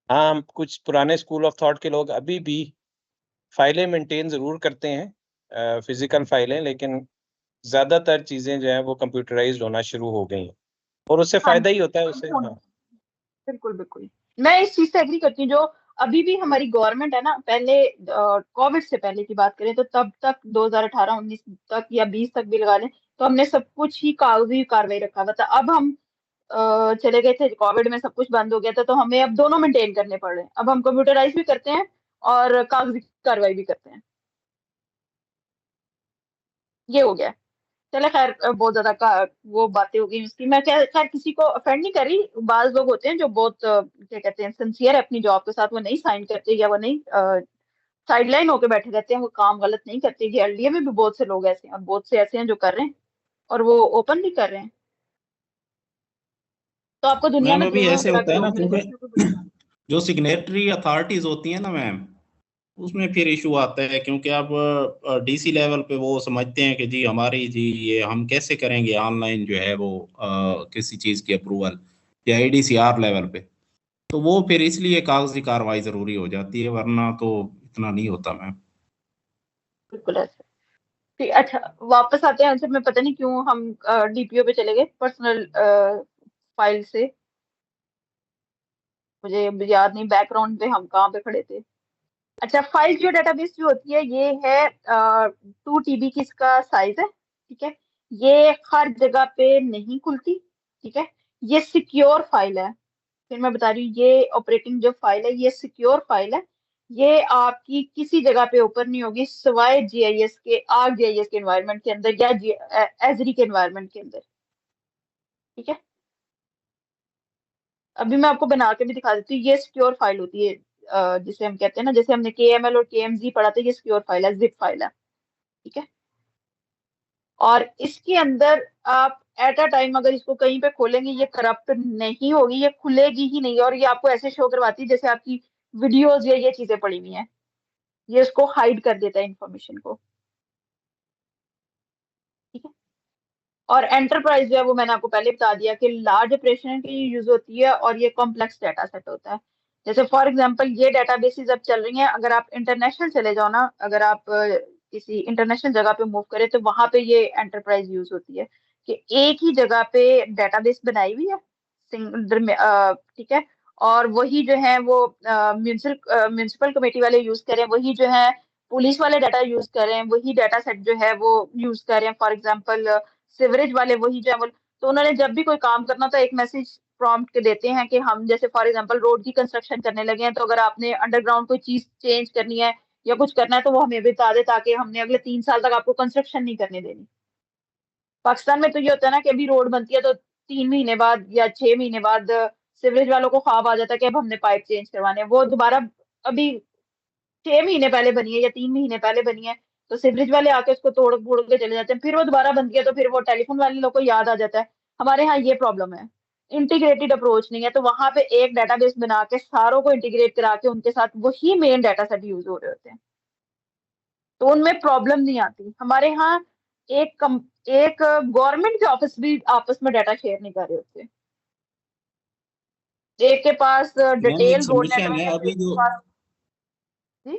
हाँ, हम कुछ पुराने स्कूल ऑफ थॉट के लोग अभी भी फाइलें मेंटेन जरूर करते हैं, फिजिकल फाइलें, लेकिन ज्यादातर चीजें जो है वो कंप्यूटराइज्ड होना शुरू हो गई हैं, और उससे हाँ फायदा ही होता है अब उससे। होना, हाँ बिल्कुल बिल्कुल, मैं इस चीज से एग्री करती हूँ। जो अभी भी हमारी गवर्नमेंट है ना, पहले कोविड से पहले की बात करें तो तब तक 2018-19 तक या 20 तक भी लगा लें, तो हमने सब कुछ ही कागजी कार्रवाई रखा हुआ था। अब हम चले गए थे कोविड में, सब कुछ बंद हो गया था, तो हमें अब दोनों मेंटेन करने पड़ रहे हैं। अब हम कंप्यूटराइज भी करते हैं और कागजी कार्रवाई भी करते हैं, ये हो गया। चले खैर, बहुत ज्यादा वो बातें हो गई उसकी। मैं खैर किसी को ऑफेंड नहीं कर रही। बाज लोग होते हैं जो बहुत क्या कहते हैं, सिंसियर है अपनी जॉब के साथ, वो नहीं साइन करते या वो नहीं साइडलाइन होके बैठे रहते हैं, वो काम गलत नहीं करते। ये एलडीए में भी बहुत से लोग ऐसे हैं और बहुत से ऐसे हैं जो कर रहे हैं, और वो ओपन भी कर रहे हैं। तो आपको दुनिया मैम में अभी दोनों ऐसे तरह होता के है ना, लोग मिलेंगे, क्योंकि इसमें कोई बुरी बात जो सिग्नेटरी अथॉरिटीज होती है ना मैम, उसमें फिर इशू आता है, क्योंकि अब डीसी लेवल पे वो समझते हैं कि जी हमारी जी ये हम कैसे करेंगे ऑनलाइन जो है वो किसी चीज़ की अप्रूवल, या एडीसीआर लेवल पे, तो वो फिर इसलिए कागजी कार्रवाई जरूरी हो जाती है, वरना तो इतना नहीं होता मैम। बिल्कुल ऐसा। ठीक, अच्छा, वापस आते हैं आंसर में। पता नहीं क्यों हम डीपीओ पे चले गए, पर्सनल फाइल से। मुझे अब याद नहीं बैकग्राउंड पे हम कहाँ पे खड़े थे। अच्छा, फाइल जियो डेटाबेस जो होती है ये है 2 TB की इसका साइज है, ठीक है। ये हर जगह पे नहीं खुलती, ठीक है। ये सिक्योर फाइल है। फिर मैं बता रही हूँ, ये ऑपरेटिंग जो फाइल है ये सिक्योर फाइल है। ये आपकी किसी जगह पे ओपन नहीं होगी सिवाय जीआईएस के, आर्क जीआईएस के एनवायरनमेंट के अंदर या एजरी के एनवायरनमेंट के अंदर, ठीक है। अभी मैं आपको बना के भी दिखा देती हूँ। ये सिक्योर फाइल होती है, जिसे हम कहते हैं ना, जैसे हमने केएमएल और केएमजी पढ़ा था, ये सिक्योर फाइल है, जिप फाइल है, ठीक है। और इसके अंदर आप एट अ टाइम अगर इसको कहीं पे खोलेंगे, ये करप्ट नहीं होगी, ये खुलेगी ही नहीं, और ये आपको ऐसे शो करवाती है जैसे आपकी वीडियोज या ये चीजें पड़ी हुई हैं। ये उसको हाइड कर देता है इंफॉर्मेशन को, ठीक है। और एंटरप्राइज जो है वो मैंने आपको पहले बता दिया कि लार्ज ऑपरेशन के लिए यूज होती है, और ये कॉम्प्लेक्स डाटा सेट होता है। जैसे फॉर एग्जांपल ये डेटाबेसेस अब चल रही हैं, अगर आप इंटरनेशनल चले जाओ ना, अगर आप किसी इंटरनेशनल जगह पे मूव करें तो वहां पे ये एंटरप्राइज यूज होती है कि एक ही जगह पे डेटाबेस बनाई हुई है सिंगल में, ठीक है। और वही जो है वो म्यूनिसिपल कमेटी वाले यूज करें, वही जो है पुलिस वाले डाटा यूज करें, वही डाटा सेट जो है वो यूज करें। फॉर एग्जांपल सिवरेज वाले वही जो है वो, तो उन्होंने जब भी कोई काम करना तो एक मैसेज प्रॉम्प्ट के देते हैं कि हम जैसे फॉर एग्जांपल रोड की कंस्ट्रक्शन करने लगे हैं, तो अगर आपने अंडरग्राउंड कोई चीज चेंज करनी है या कुछ करना है तो वो हमें बता दे, ताकि हमने अगले 3 साल तक आपको कंस्ट्रक्शन नहीं करने देनी। पाकिस्तान में तो ये होता है ना कि अभी रोड बनती है तो 3 महीने बाद या 6 महीने बाद सिवरेज वालों को ख्वाब आ जाता है कि अब हमने पाइप चेंज करवाने हैं। वो दोबारा अभी 6 महीने पहले बनी है या 3 महीने पहले बनी है, तो सिवरेज वाले आके उसको तोड़ फोड़ के चले जाते हैं। फिर वो दोबारा बनती है तो फिर वो टेलीफोन वाले लोग को याद आ जाता है। हमारे यहाँ ये प्रॉब्लम है, इंटीग्रेटेड अप्रोच नहीं है। तो वहां पे एक डेटाबेस बना के सारों को इंटीग्रेट करा के उनके साथ वही मेन डाटा सेट यूज हो रहे होते हैं, तो उनमें प्रॉब्लम नहीं आती। हमारे यहाँ एक गवर्नमेंट के ऑफिस भी आपस में डाटा शेयर नहीं कर रहे होते। एक के पास मैम एक डिटेल रोड सबमिशन नेटवर्क है, है, अभी एक के जो पास जी?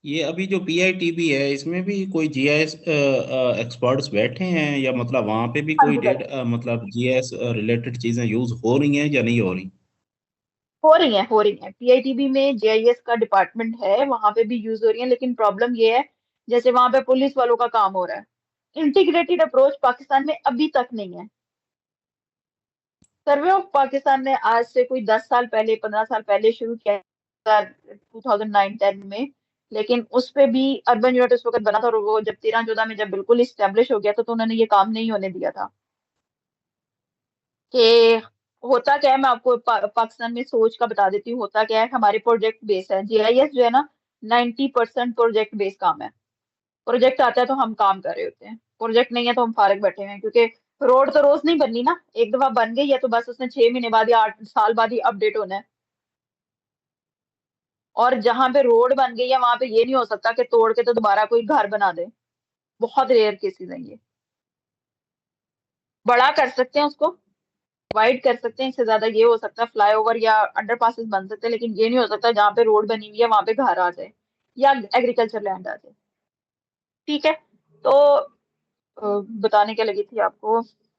ये अभी जो पीआईटीबी है, इसमें भी कोई जीआईएस एक्सपर्ट्स बैठे हैं, या मतलब वहाँ पे भी हाँ कोई जी बैठे डेटा मतलब जीआईएस रिलेटेड चीजें यूज हो रही हैं या नहीं हो रही? हो रही है। पीआईटीबी में जेआईएस का डिपार्टमेंट है, वहां पे भी यूज हो रही है, लेकिन प्रॉब्लम ये है जैसे वहां पे पुलिस वालों का काम हो रहा है, इंटीग्रेटेड अप्रोच पाकिस्तान में अभी तक नहीं है। सर्वे ऑफ पाकिस्तान ने आज से कोई 10 साल पहले 15 साल पहले शुरू किया 2009-10 में, लेकिन उस पे भी अर्बन यूनिट उस वक्त बना था, और वो जब 13-14 में जब बिल्कुल इस्टेब्लिश हो गया था तो उन्होंने ये काम नहीं होने दिया था। कि होता क्या है, मैं आपको पाकिस्तान में सोच का बता देती हूँ। होता क्या है, हमारे प्रोजेक्ट बेस है जीआईएस जो है ना, 90% प्रोजेक्ट बेस काम है। प्रोजेक्ट आता है तो हम काम कर रहे होते हैं, प्रोजेक्ट नहीं है तो हम फारग बैठे हुए हैं, क्योंकि रोड तो रोज नहीं बननी ना, एक दफा बन गई है तो बस उसने 6 महीने बाद या 8 साल बाद ही अपडेट होना है। और जहां पे रोड बन गई है वहां पे ये नहीं हो सकता कि तोड़ के तो दोबारा कोई घर बना दे। बहुत रेयर केसेस हैं ये। बड़ा कर सकते हैं उसको, वाइड कर सकते हैं, इससे ज्यादा ये हो सकता है फ्लाईओवर या अंडरपासेस बन सकते हैं, लेकिन ये नहीं हो सकता जहाँ पे रोड बनी हुई है वहां पे घर आ जाए या एग्रीकल्चर लैंड आ जाए। ठीक है। तो बताने क्या लगी थी आपको, सॉरी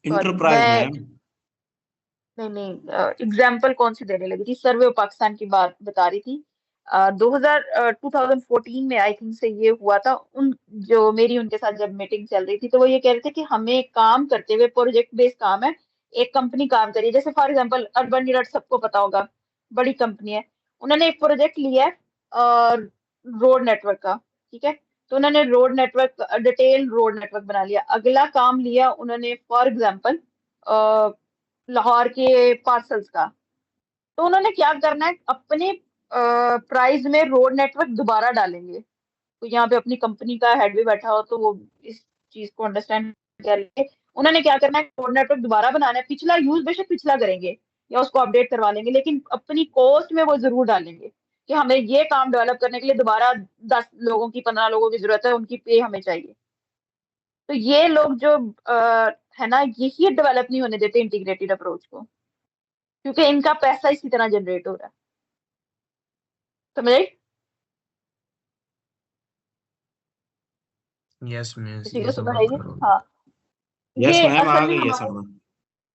इंटरप्राइज मैं, मैम। नहीं एग्जाम्पल कौन सी देने लगी थी, सर्वे ऑफ पाकिस्तान की बात बता रही थी। 2014 में आई थिंक से ये हुआ था। उन जो मेरी उनके साथ जब मीटिंग चल रही थी तो वो ये कह रहे थे कि हमें काम करते हुए, प्रोजेक्ट बेस्ड काम है, एक कंपनी काम करी है, जैसे फॉर एग्जांपल अर्बन यूनिट सबको पता होगा, बड़ी कंपनी है। उन्होंने एक प्रोजेक्ट लिया है रोड नेटवर्क का। ठीक है। तो उन्होंने road network, detail road network बना लिया। अगला काम लिया उन्होंने फॉर एग्जाम्पल लाहौर के पार्सल्स का। तो उन्होंने क्या करना है, अपने प्राइस में रोड नेटवर्क दोबारा डालेंगे। तो यहाँ पे अपनी कंपनी का हेड भी बैठा हो तो वो इस चीज को अंडरस्टैंड कर ले। उन्होंने क्या करना है, रोड नेटवर्क दोबारा बनाना है, पिछला यूज बेशक पिछला करेंगे या उसको अपडेट करवा लेंगे, लेकिन अपनी कॉस्ट में वो जरूर डालेंगे कि हमें ये काम डेवलप करने के लिए दोबारा 10 लोगों की, 15 लोगों की जरूरत है, उनकी पे हमें चाहिए। तो ये लोग जो है ना, यही डेवलप नहीं होने देते इंटीग्रेटेड अप्रोच को, क्योंकि इनका पैसा इसी तरह जनरेट हो रहा है। समझ आई? यस मिस, किसी ये को तो समझ मैं आएगी? पढ़ रहा हूँ। हाँ। यस ये मैम, आ असल में गई है हमारे, समझ।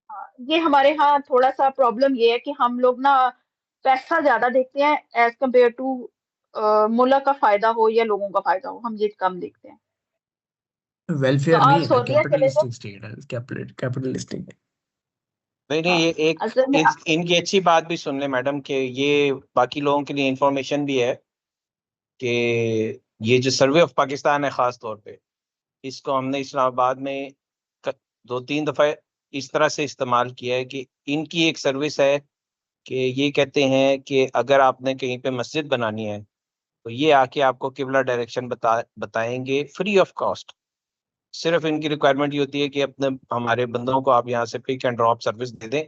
हाँ, ये हमारे यहाँ थोड़ा सा प्रॉब्लम ये है कि हम लोग ना पैसा ज्यादा देखते हैं एज कम्पेयर टू मुल्क का फायदा हो या लोगों का फायदा हो, हम ये कम देखते हैं। तो वेलफेयर नहीं आप है ना, सऊदीया चले जाओ। कैपिटलिस्टिक स्टेट है, कैपिटलिस्टिक। नहीं नहीं, हाँ, ये एक असल में इनकी अच्छी बात भी सुन ले मैडम, कि ये बाकी लोगों के लिए इंफॉर्मेशन भी है कि ये जो सर्वे ऑफ पाकिस्तान है खास तौर पे, इसको हमने इस्लामाबाद में 2-3 दफा इस तरह से इस्तेमाल किया है कि इनकी एक सर्विस है कि ये कहते हैं कि अगर आपने कहीं पे मस्जिद बनानी है तो ये आके आपको किबला डायरेक्शन बताएंगे फ्री ऑफ कॉस्ट। सिर्फ इनकी रिक्वायरमेंट ये होती है कि अपने हमारे बंदों को आप यहाँ से पिक एंड ड्रॉप सर्विस दे दें।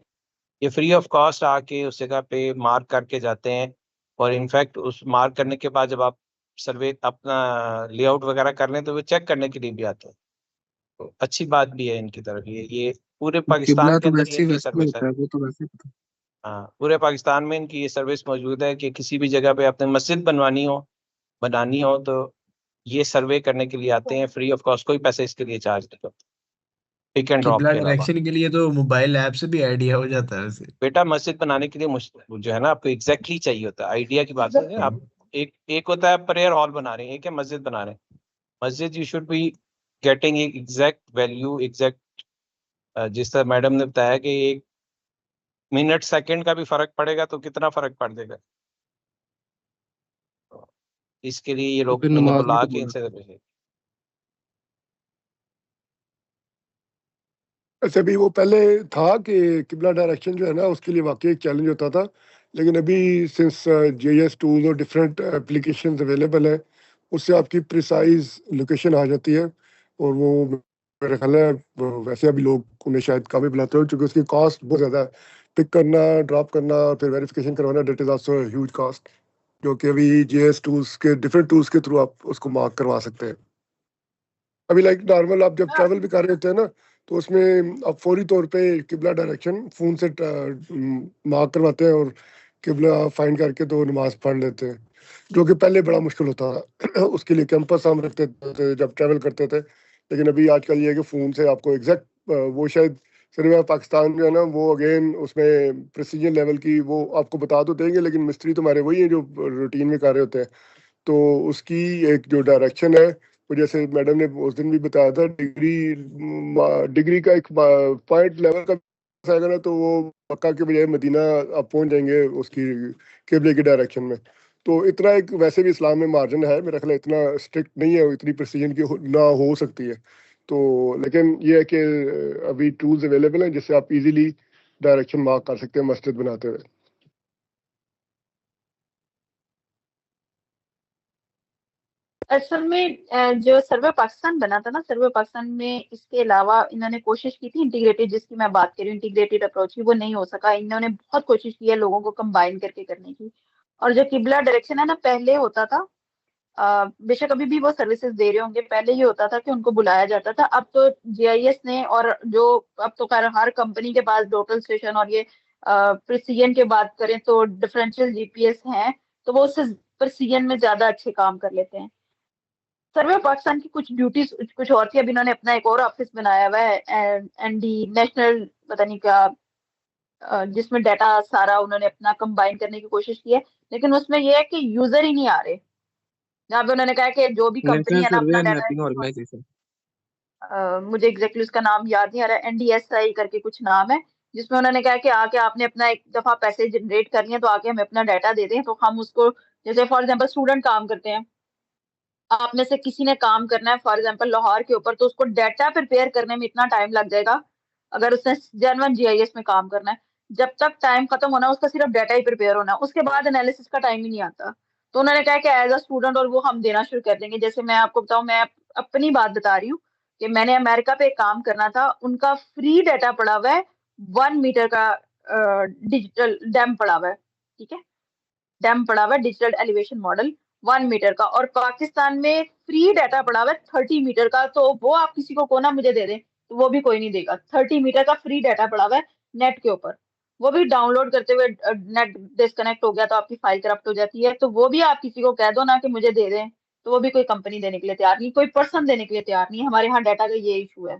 ये फ्री ऑफ कॉस्ट आके उस जगह पे मार्क करके जाते हैं, और इनफैक्ट उस मार्क करने के बाद जब आप सर्वे अपना लेआउट वगैरह कर लें तो वो चेक करने के लिए भी आते हैं। तो अच्छी बात भी है इनकी तरफ, ये पूरे किबला पाकिस्तान के तो अंदर ये वैसे ही इनकी वैसे ही सर्विस है। होता है, वो तो वैसे ही पता हाँ, पूरे पाकिस्तान में इनकी ये सर्विस मौजूद है कि किसी भी जगह पे आपने मस्जिद बनानी हो तो ये सर्वे करने के लिए आते हैं फ्री ऑफ कॉस्ट, कोई पैसे इसके लिए चार्ज नहीं करते पिक एंड ड्रॉप किबला के अलावा। डायरेक्शन के लिए तो मोबाइल ऐप से भी आइडिया हो जाता है वैसे। बेटा मस्जिद बनाने के लिए जो है ना, आपको एग्जैक्टली चाहिए होता है, आइडिया की बात नहीं है। आप एक एक होता है प्रेयर हॉल बना रहे हैं, एक है मस्जिद बना रहे हैं। मस्जिद यू शुड बी गेटिंग एक एग्जैक्ट वैल्यू, एग्जैक्ट, जिस तरह मैडम ने बताया कि एक मिनट सेकंड का भी फर्क पड़ेगा तो कितना फर्क पड़ देगा। तो इसके लिए ये तो लोग फिर इन्हें नमाज में बुला के कबूल इनसे ऐसे भी वो पहले था कि किबला डायरेक्शन जो है ना उसके लिए वाकई एक चैलेंज होता था, लेकिन अभी सिंस जीएस टूल्स और डिफरेंट एप्लीकेशंस अवेलेबल है, उससे आपकी प्रिसाइज लोकेशन आ जाती है। और वो मेरा ख्याल है वैसे अभी लोग उन्हें शायद कम ही बुलाते हो, क्योंकि उसकी कॉस्ट बहुत ज़्यादा है। पिक करना, ड्रॉप करना और फिर वेरिफिकेशन करवाना, that is also huge cost, जो कि अभी जीएस टूल्स के डिफरेंट टूल्स के थ्रू आप उसको मार्क करवा सकते हैं। अभी लाइक नॉर्मल आप जब ट्रैवल भी कर रहे होते हैं ना, तो उसमें आप फौरी तौर पे किबला डायरेक्शन फोन से मार्क करवाते हैं और किबला फाइंड करके तो नमाज पढ़ लेते हैं, जो कि पहले बड़ा मुश्किल होता था। उसके लिए कैंपस हम रखते थे जब ट्रैवल करते थे, लेकिन अभी आजकल ये है कि फ़ोन से आपको एग्जैक्ट वो शायद सर्वे पाकिस्तान जो है ना, वो अगेन उसमें प्रिसीजन लेवल की वो आपको बता तो देंगे, लेकिन मिस्त्री तुम्हारे वही हैं जो रूटीन में कर रहे होते हैं। तो उसकी एक जो डायरेक्शन है, वो जैसे मैडम ने उस दिन भी बताया था, डिग्री का एक पॉइंट लेवल का आएगा ना, तो वो मक्का के बजाय मदीना आप पहुंच जाएंगे उसकी किबले की डायरेक्शन में। तो इतना एक वैसे भी इस्लाम में मार्जिन है, मेरा ख्याल है इतना स्ट्रिक्ट नहीं है, इतनी प्रिसीजन की ना हो सकती है। तो लेकिन ये है कि अभी टूल्स अवेलेबल हैं जिससे आप इजीली डायरेक्शन मार्क कर सकते हैं मस्जिद बनाते हुए। असल में जो सर्वे पाकिस्तान बना था ना, सर्वे पाकिस्तान में इसके अलावा इन्होंने कोशिश की थी इंटीग्रेटेड, जिसकी मैं बात कर रही हूँ इंटीग्रेटेड अप्रोच की, वो नहीं हो सका। इन्होंने बहुत कोशिश की है लोगों को कंबाइन करके करने की। और जो किबला डायरेक्शन है ना, पहले होता था, बेशक अभी भी वो सर्विसेज दे रहे होंगे, पहले ये होता था कि उनको बुलाया जाता था। अब तो जीआईएस ने, और जो अब तो खैर हर कंपनी के पास टोटल स्टेशन और ये प्रिसीजन की बात करें तो डिफरेंशियल जीपीएस हैं, तो वो उससे प्रिसीजन में ज्यादा अच्छे काम कर लेते हैं। सर्वे पाकिस्तान की कुछ ड्यूटीज कुछ और थी। अब इन्होंने अपना एक और ऑफिस बनाया हुआ है, एनडी नेशनल पता नहीं क्या, जिसमें डाटा सारा उन्होंने अपना कंबाइन करने की कोशिश की है, लेकिन उसमें यह है कि यूजर ही नहीं आ रहे। जहाँ पे उन्होंने कहा कि जो भी कंपनी नेशनल है ना सर्वे अपना एंड डाटा, मैपिंग ऑर्गेनाइजेशन। मुझे एग्जैक्टली उसका नाम याद नहीं आ रहा है, एनडीएसआई करके कुछ नाम है, जिसमें उन्होंने कहा कि आके आपने अपना एक दफा पैसे जनरेट करनी है तो आके हमें अपना डाटा दे दें, तो हम उसको, जैसे फॉर एग्जाम्पल स्टूडेंट काम करते हैं, आप में से किसी ने काम करना है फॉर एग्जांपल लाहौर के ऊपर, तो उसको डाटा प्रिपेयर करने में इतना टाइम लग जाएगा। अगर उसने जर्मन जीआईएस में काम करना है, जब तक टाइम खत्म होना उसका सिर्फ डाटा ही प्रिपेयर होना, उसके बाद एनालिसिस का टाइम ही नहीं आता। तो उन्होंने कहा कि एज अ स्टूडेंट और वो हम देना शुरू कर देंगे। जैसे मैं आपको बताऊं, मैं अपनी बात बता रही हूँ कि मैंने अमेरिका पे काम करना था, उनका फ्री डाटा पड़ा हुआ है, 1 मीटर का डिजिटल डैम पड़ा हुआ है, ठीक है, डैम पड़ा हुआ है डिजिटल एलिवेशन मॉडल 1 मीटर का, और पाकिस्तान में फ्री डाटा पड़ा हुआ है 30 मीटर का। तो वो आप किसी को ना मुझे दे दें तो वो भी कोई नहीं देगा। 30 मीटर का फ्री डाटा पड़ा हुआ है नेट के ऊपर, वो भी डाउनलोड करते हुए नेट डिस्कनेक्ट हो गया तो आपकी फाइल करप्ट हो जाती है, तो वो भी आप किसी को कह दो ना कि मुझे दे दें, तो वो भी कोई कंपनी देने के लिए तैयार नहीं, कोई पर्सन देने के लिए तैयार नहीं है। हमारे यहाँ डाटा का ये इशू है।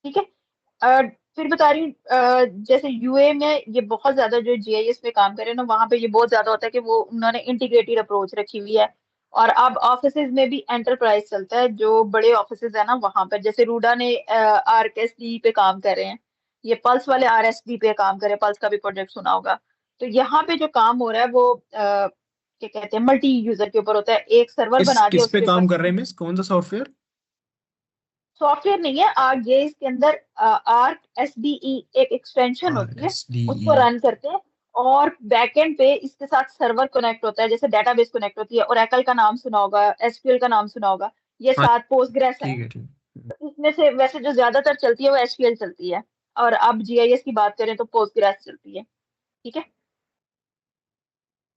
ठीक है। फिर बता रही हूँ, जैसे यूए में ये बहुत ज्यादा जो जीआईएस पे काम कर रहे हैं ना, वहां पे ये बहुत ज्यादा होता है कि वो उन्होंने इंटीग्रेटेड अप्रोच रखी हुई है। और अब ऑफिसेज में भी एंटरप्राइज चलता है, जो बड़े ऑफिसेज है ना वहां पर, जैसे रूडा ने आरएसडी पे काम कर रहे हैं, ये पल्स वाले आरएसडी पे काम कर रहे हैं, पल्स का भी प्रोजेक्ट सुना होगा। तो यहाँ पे जो काम हो रहा है वो क्या कहते हैं, मल्टी यूजर के ऊपर होता है। एक सर्वर किस बना दिया, किस पे उसके काम ऊपर कर रहे हैं मिस, कौन सा सॉफ्टवेयर? सॉफ्टवेयर नहीं है, आगे इसके अंदर आर्क एसडीई एक एक्सटेंशन होती है, उसको RSDE। रन करते हैं। और बैकएंड पे इसके साथ सर्वर कनेक्ट होता है, जैसे डेटाबेस कनेक्ट होती है, ओरेकल का नाम सुना होगा, एसक्यूएल का नाम सुना होगा, ये हाँ, सात पोस्टग्रेस है। ठीक है, ठीक है। इसमें से वैसे जो ज्यादातर चलती है वो एसक्यूएल चलती है, और अब जीआईएस की बात करें तो पोस्टग्रेस चलती है। ठीक है।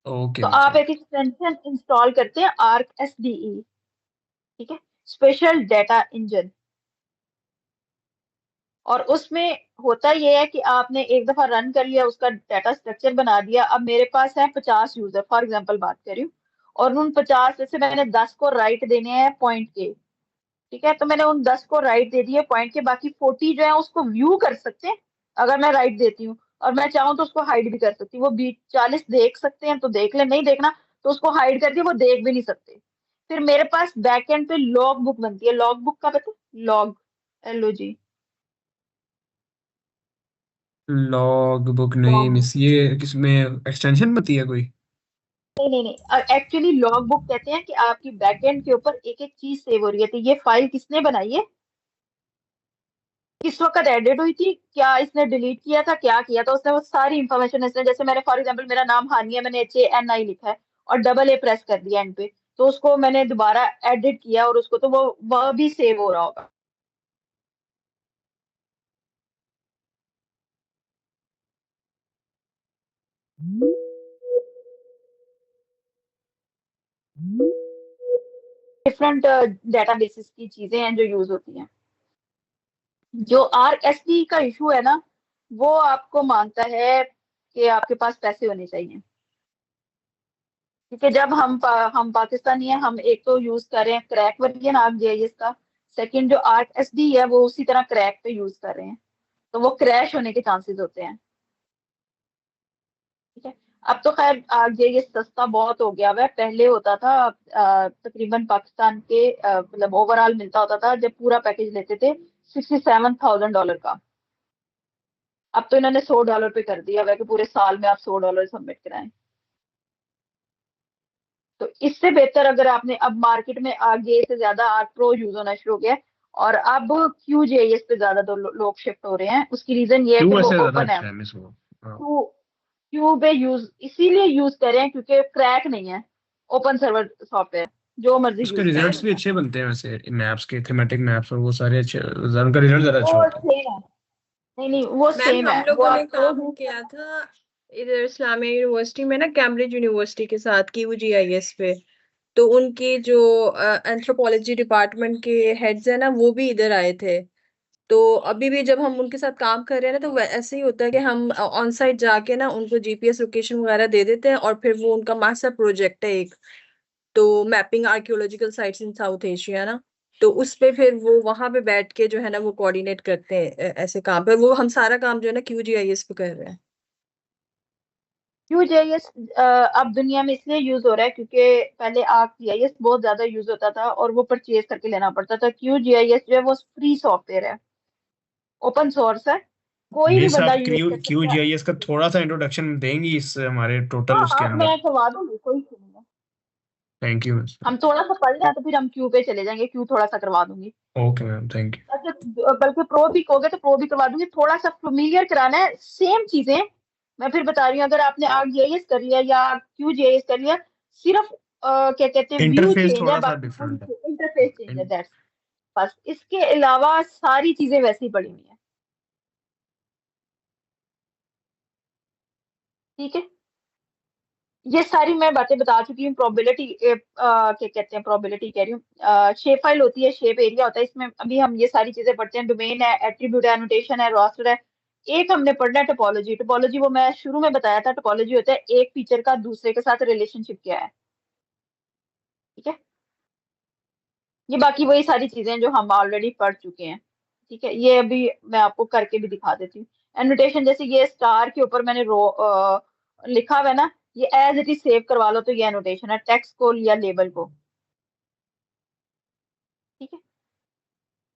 ओके तो मिस, आप एक ओके। एक्सटेंशन इंस्टॉल करते हैं आर्क एसडीई, ठीक है, स्पेशल डाटा इंजन। और उसमें होता यह है कि आपने एक दफा रन कर लिया, उसका डाटा स्ट्रक्चर बना दिया। अब मेरे पास है 50 यूजर, फॉर एग्जांपल बात कर रही हूँ, और उन 50 में से मैंने 10 को राइट देने हैं पॉइंट के, ठीक है, तो मैंने उन 10 को राइट दे दिए पॉइंट के, बाकी 40 जो है उसको व्यू कर सकते हैं अगर मैं राइट देती हूँ, और मैं चाहूँ तो उसको हाइड भी कर सकती हूँ। वो 40 देख सकते हैं तो देख ले, नहीं देखना तो उसको हाइड करके वो देख भी नहीं सकते। फिर मेरे पास बैकएंड पे लॉग बुक बनती है, लॉग बुक का पता, लॉग, LOG, लॉग बुक नहीं लॉग मिस, ये किसमें एक्सटेंशन बनती है कोई? नहीं नहीं नहीं, एक्चुअली लॉग बुक कहते हैं कि आपकी बैकएंड के ऊपर एक एक चीज सेव हो रही है। तो ये फाइल किसने बनाई है, किस वक्त एडिट हुई थी, क्या इसने डिलीट किया था, क्या किया था उसने, वो सारी इंफॉर्मेशन इसने, जैसे मैंने फॉर एग्जांपल मेरा नाम हानिया, मैंने HANI लिखा है और डबल A प्रेस कर दिया एंड पे, तो उसको मैंने दोबारा एडिट किया और उसको, तो वो वह भी सेव हो रहा होगा। डिफरेंट डेटाबेसेस की चीजें हैं जो यूज होती हैं। जो RSD का इशू है ना, वो आपको मांगता है कि आपके पास पैसे होने चाहिए, क्योंकि जब हम पाकिस्तानी हैं, हम एक तो यूज कर रहे हैं क्रैक वर्जन ArcGIS का, सेकंड जो ArcSD है वो उसी तरह क्रैक पे यूज कर रहे हैं, तो वो क्रैश होने के चांसेस होते हैं। ठीक है। अब तो खैर ArcGIS सस्ता बहुत हो गया हुआ है, पहले होता था तकरीबन पाकिस्तान के मतलब ओवरऑल मिलता होता था जब पूरा पैकेज लेते थे $67,000 का। अब तो इन्होंने $100 पे कर दिया हुआ है कि पूरे साल में आप $100 सबमिट कराएं। तो इससे बेहतर अगर आपने, अब मार्केट में आगे से ज्यादा आर्क प्रो यूज होना शुरू हो गया है, और अब QGIS पे ज्यादा लोग शिफ्ट हो रहे हैं। उसकी रीजन ये है कि क्यों वो ऐसे ज्यादा ओपन है। अच्छा है मिस वो? हाँ। क्यू पे इसीलिए यूज करें क्योंकि क्रैक नहीं है, ओपन सर्वर सॉफ्टवेयर, जो मर्जी उसके यूज कर रिजल्ट्स भी सकते हैं। अच्छे बनते हैं वैसे, मैप्स के, थीमेटिक मैप्स और वो सारे अच्छे, उनका रिजल्ट ज्यादा अच्छा वो होता है। सेम है, नहीं वो मैम सेम हम है, वो लोगों ने आप काम किया था इधर इस्लामिया यूनिवर्सिटी में ना, कैम्ब्रिज यूनिवर्सिटी के साथ QGIS पे। तो उनके जो एंथ्रोपोलॉजी डिपार्टमेंट के हेड्स है ना, वो भी इधर आए थे। तो अभी भी जब हम उनके साथ काम कर रहे हैं ना, तो ऐसे ही होता है कि हम ऑन साइट जाके ना उनको GPS लोकेशन वगैरह दे देते हैं, और फिर वो उनका मास्टर प्रोजेक्ट है एक, तो mapping archaeological sites in south Asia ना। तो उस पे फिर वो वहां पे बैठ के जो है ना वो कोऑर्डिनेट करते हैं ऐसे काम पे। वो हम सारा काम जो है ना QGIS पे कर रहे हैं। QGIS अब दुनिया में इसलिए यूज हो रहा है क्योंकि पहले ArcGIS बहुत ज्यादा यूज होता था और वो परचेज करके लेना पड़ता था। QGIS जो है वो फ्री सॉफ्टवेयर है, ओपन सोर्स है, कोई भी मिस बंदा आप यूज क्यू कर क्यू सकता है। जी आई एस का थोड़ा सा इंट्रोडक्शन देंगी इस हमारे टोटल हाँ उसके हाँ, अंदर? मैं करवा दूंगी, कोई इशू नहीं है। Thank you miss. हम थोड़ा सा पढ़ लें तो फिर हम क्यू पे चले जाएंगे, क्यू थोड़ा सा करवा दूंगी। Okay ma'am, thank you. अच्छा, बल्कि प्रो भी कहोगे तो प्रो भी करवा दूंगी, थोड़ा सा फेमिलियर कराना है, सेम चीजें मैं फिर बता रही हूँ। अगर आपने ArcGIS कर लिया या QGIS कर लिया, सिर्फ क्या कहते हैं, व्यू इंटरफेस चेंज है, थोड़ा सा बाकी डिफरेंट है। पूरी इंटरफेस चेंज है, इन- दैट्स बस। इसके अलावा सारी चीजें वैसी ही पड़ी हुई हैं। ठीक है, ये सारी मैं बातें बता चुकी हूँ। प्रोबेबिलिटी क्या कहते हैं, प्रोबेबिलिटी कह रही हूँ, शेप फाइल होती है, शेप एरिया होता है, इसमें अभी हम ये सारी चीजें पढ़ते हैं। डोमेन है, एट्रीब्यूट है, एनोटेशन है, रोस्टर है। एक हमने पढ़ना है टोपोलॉजी। टोपोलॉजी वो मैं शुरू में बताया था, टोपोलॉजी होता है एक फीचर का दूसरे के साथ रिलेशनशिप क्या है। ठीक है, ये बाकी वही सारी चीजें जो हम ऑलरेडी पढ़ चुके हैं। ठीक है, ये अभी मैं आपको करके भी दिखा देती हूँ। एनोटेशन जैसे ये स्टार के ऊपर मैंने रो लिखा हुआ है ना, ये एज इट इज सेव करवा लो, तो ये एनोटेशन है, टेक्स्ट को या लेबल को। ठीक है,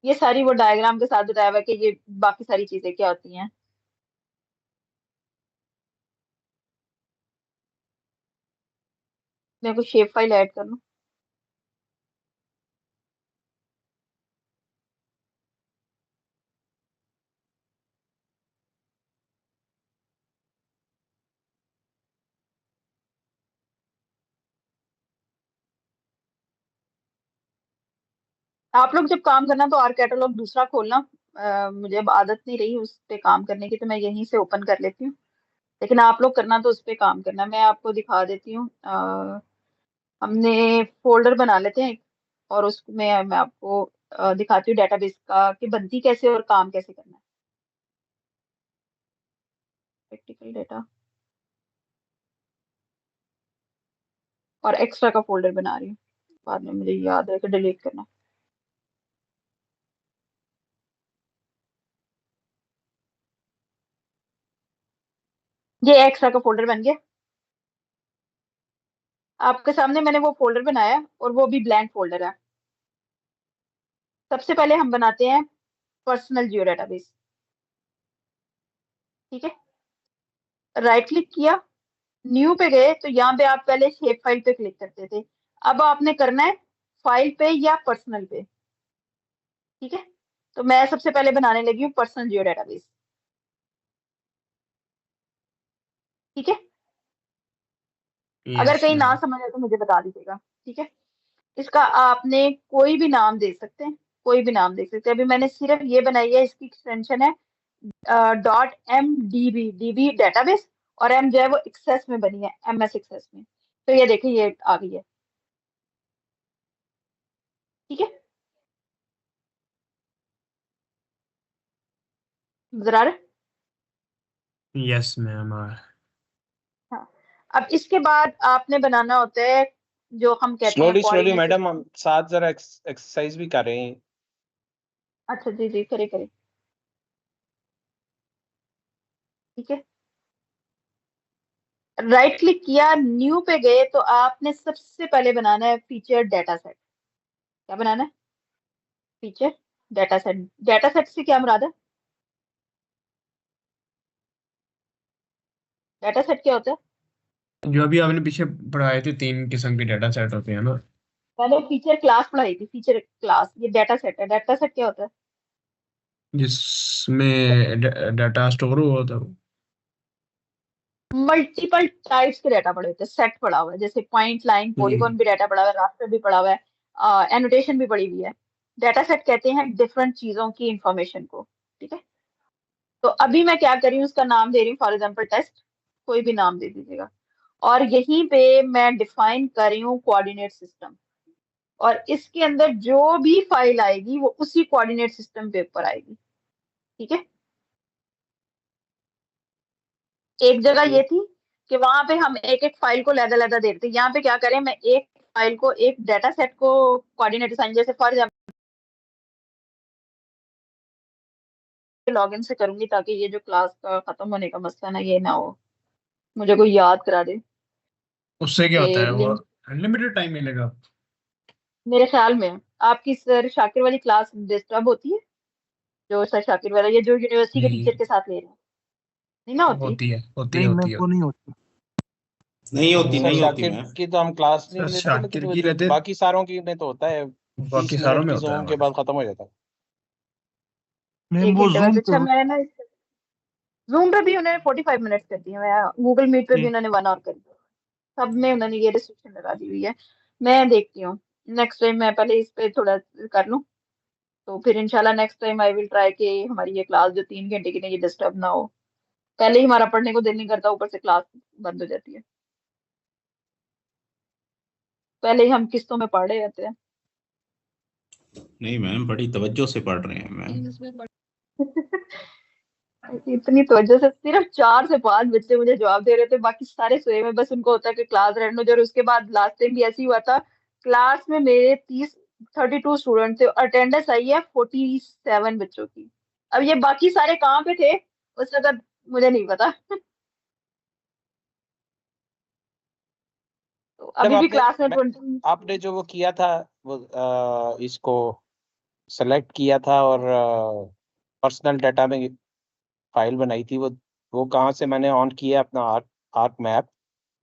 ये सारी वो डायग्राम के साथ बताया हुआ है कि ये बाकी सारी चीजें क्या होती हैं। मैं कुछ शेप फाइल ऐड कर लूँ। आप लोग जब काम करना तो आर कैटलॉग दूसरा खोलना। मुझे अब आदत नहीं रही उस पे काम करने की, तो मैं यहीं से ओपन कर लेती हूँ। लेकिन आप लोग करना तो उस पे काम करना। मैं आपको दिखा देती हूँ। हमने फोल्डर बना लेते हैं और उसमें मैं आपको दिखाती हूँ डेटाबेस का कि बनती कैसे और काम कैसे करना है। प्रैक्टिकल डेटा और एक्स्ट्रा का फोल्डर बना रही हूँ, बाद में मुझे याद है कि डिलीट करना। ये एक्स्ट्रा का फोल्डर बन गया आपके सामने। मैंने वो फोल्डर बनाया और वो भी ब्लैंक फोल्डर है। सबसे पहले हम बनाते हैं पर्सनल जियो डेटाबेस। ठीक है, राइट क्लिक किया, न्यू पे गए, तो यहाँ पे आप पहले शेप फाइल पे क्लिक करते थे, अब आपने करना है फाइल पे या पर्सनल पे। ठीक है, तो मैं सबसे पहले बनाने लगी हूँ पर्सनल जियो डेटाबेस। ठीक है, अगर यस कहीं ना मैम। समझ आए तो मुझे बता दीजिएगा। ठीक है, इसका आपने कोई भी नाम दे सकते हैं, कोई भी नाम दे सकते हैं। अभी मैंने सिर्फ ये बनाई है, इसकी एक्सटेंशन है .mdb, डीबी डेटाबेस, और एम जो है वो एक्सेस में बनी है, MS एक्सेस में। तो ये देखिए ये आ गई है। ठीक है, नजर आ रहा है? Yes ma'am. हाँ, अब इसके बाद आपने बनाना होता है जो हम कहते हैं slowly slowly coordinate madam, system. हम साथ जरा एक्सरसाइज भी कर रहे हैं। अच्छा जी जी, करे करे। ठीक है, राइट क्लिक किया, न्यू पे गए, तो आपने सबसे पहले बनाना है फीचर डेटा सेट। क्या बनाना है? Feature data set. Data set से क्या मुराद है? डेटा सेट क्या होता है? जो अभी आपने पीछे पढ़ाए थे 3 किस्म के डाटा सेट होते हैं ना। मैंने फीचर क्लास पढ़ाई थी, फीचर क्लास, ये डाटा सेट है। डाटा सेट क्या होता है? जिसमें डाटा स्टोर हुआ होता है। मल्टीपल टाइप्स के डाटा पड़े होते हैं, सेट पड़ा हुआ है, जैसे पॉइंट, लाइन, पॉलीगॉन भी डाटा पड़ा हुआ है, रास्टर भी पड़ा हुआ है, एनोटेशन भी पड़ी हुई है। डाटा सेट कहते हैं डिफरेंट चीजों की इंफॉर्मेशन को, ठीक है। तो अभी मैं क्या कर रही हूँ, उसका नाम दे रही हूँ फॉर एग्जाम्पल टेस्ट, कोई भी नाम दे दीजिएगा, और यहीं पे मैं डिफाइन कर रही हूँ कोऑर्डिनेट सिस्टम, और इसके अंदर जो भी फाइल आएगी वो उसी कोऑर्डिनेट सिस्टम पे ऊपर आएगी, ठीक है। एक जगह ये थी कि वहां पे हम एक एक फाइल को लहदा देखते, यहाँ पे क्या करें, मैं एक फाइल को, एक डाटा सेट को कोऑर्डिनेट असाइन, जैसे फॉर एग्जाम्पल लॉगिन से करूंगी, ताकि ये जो क्लास का खत्म होने का मसला ना, ये ना हो, मुझे कोई याद करा दे उससे क्या होता कि है, वो लिंक। अनलिमिटेड टाइम मिलेगा? मेरे ख्याल में आपकी सर शाकिर वाली क्लास डिस्टर्ब होती है, जो सर शाकिर वाला, ये जो यूनिवर्सिटी के टीचर नहीं, के साथ ले रहे हैं, नहीं ना होती? होती है, होती है, नहीं होती मैं है। वो नहीं होती। नहीं होती, सर नहीं होती शाकिर मैम। की तो हम क्लास नहीं सर लेते, लेकिन शाकिर वो की जो रहते, बाकी सारों की में तो होता है, बाकी 30 सारों मिनट में की होता है जूम के हमारे। बाद खत्म हो जाता है। मैम एक वो घंटे बाद। जूम पे अच्छा, मैं ना जूम पे भी उन्होंने 45 मिनट कर दिए, मैं गूगल मीट पे भी उन्होंने 1 आवर कर दिया, सब में उन्होंने ये रिस्ट्रिक्शन लगा दी हुई है। मैं देखती हूँ नेक्स्ट टाइम, मैं पहले इस पे थोड़ा कर लूँ, तो फिर इंशाल्लाह next time I will try कि हमारी ये क्लास जो 3 घंटे की, ये डिस्टर्ब ना हो। पहले ही हमारा पढ़ने को दिल नहीं करता, ऊपर से क्लास बंद हो जाती है, पहले ही हम किस्तों में पढ़ रहे होते हैं। नहीं मैम, बड़ी तवज्जो से पढ़ रहे हैं मैम। इतनी तवज्जो से सिर्फ 4 से 5 बच्चे मुझे जवाब दे रहे थे, बाकी सारे सोए में, बस उनको होता है कि क्लास रन हो जाए। और उसके बाद लास्ट टाइम भी ऐसे ही हुआ था, क्लास में मेरे 32 स्टूडेंट थे, अटेंडेंस आई है 47 बच्चों की। अब ये बाकी सारे कहाँ पे थे उस वक्त मुझे नहीं पता। तो जब अभी भी क्लास में 20। आपने जो वो किया था, वो इसको सेलेक्ट किया था और पर्सनल डाटा में फाइल बनाई थी, वो कहाँ से मैंने ऑन किया अपना आर्क मैप?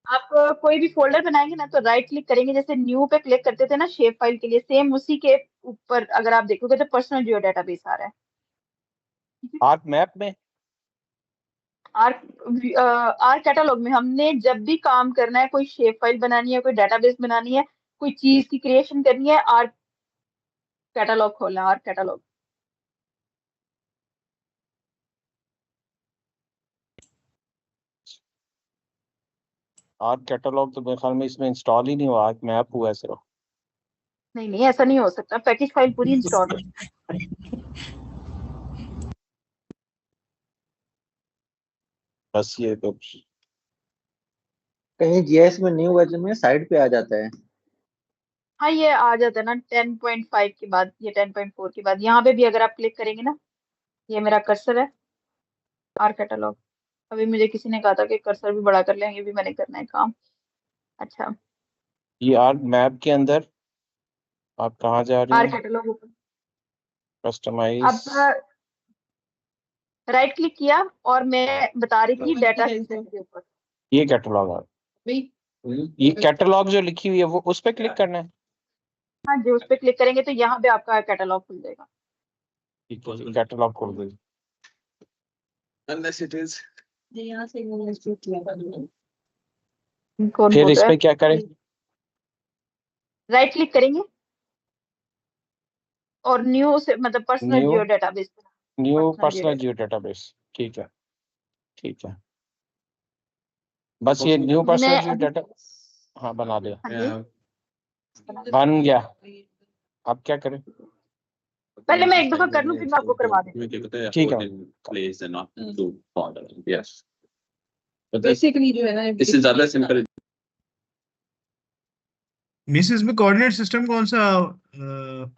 आप कोई भी फोल्डर बनाएंगे ना, तो राइट क्लिक करेंगे, जैसे न्यू पे क्लिक करते थे ना शेप फाइल के लिए, सेम उसी के ऊपर अगर आप देखोगे तो पर्सनल जियो डेटाबेस आ रहा है। आर्क मैप में? आर कैटलॉग में हमने जब भी काम करना है, कोई शेप फाइल बनानी है, कोई डेटाबेस बनानी है, कोई चीज की क्रिएशन करनी है, आर कैटलॉग खोलना है, आर कैटलॉग। आर्क कैटलॉग तो मेरे ख्याल में इसमें इंस्टॉल ही नहीं हुआ, आर्क मैप हुआ है सिर्फ। नहीं नहीं, ऐसा नहीं हो सकता, पैकेज फाइल पूरी इंस्टॉल हो। बस ये तो कहीं जीएस में न्यू वर्जन में साइड पे आ जाता है। हाँ, ये आ जाता है ना 10.5 के बाद, ये 10.4 के बाद, यहाँ पे भी अगर आप क्लिक करेंगे ना, ये मेरा कर्सर है, आर कैटलॉग। अभी मुझे किसी ने कहा था कि कर्सर भी बड़ा कर लें, ये भी मैंने करना है काम। अच्छा, ये आर्क मैप के अंदर आप कहाँ जा रही आर हैं? कैटलॉग ऊपर। कस्टमाइज। अब राइट क्लिक किया और मैं बता रही थी डाटा सेट के ऊपर। ये कैटलॉग आ, ये कैटलॉग जो लिखी हुई है वो उस पर क्लिक करना है? हाँ जी, उस पर क्लिक करेंगे तो यहाँ पे आपका कैटलॉग खुल जाएगा। ठीक है, कैटलॉग खोल दीजिए। unless it is कौन फिर बोल इस रहा पे है? क्या करें? राइट क्लिक करेंगे और न्यू से, मतलब पर्सनल न्यू, जियो डेटाबेस। न्यू पर्सनल पर्सनल जियो डेटाबेस। ठीक है, ठीक है। बस ये न्यू पर्सनल मैं जियो अभी, डाटा, हाँ बना दिया, हाँ जी, बन गया। अब क्या करें? पहले मैं एक दफा कर लूँ, फिर मैं आपको करवा दूँ। ठीक है। बेसिकली जो है ना, इससे ज्यादा सिंपल। मिस, इसमें कोऑर्डिनेट सिस्टम कौन सा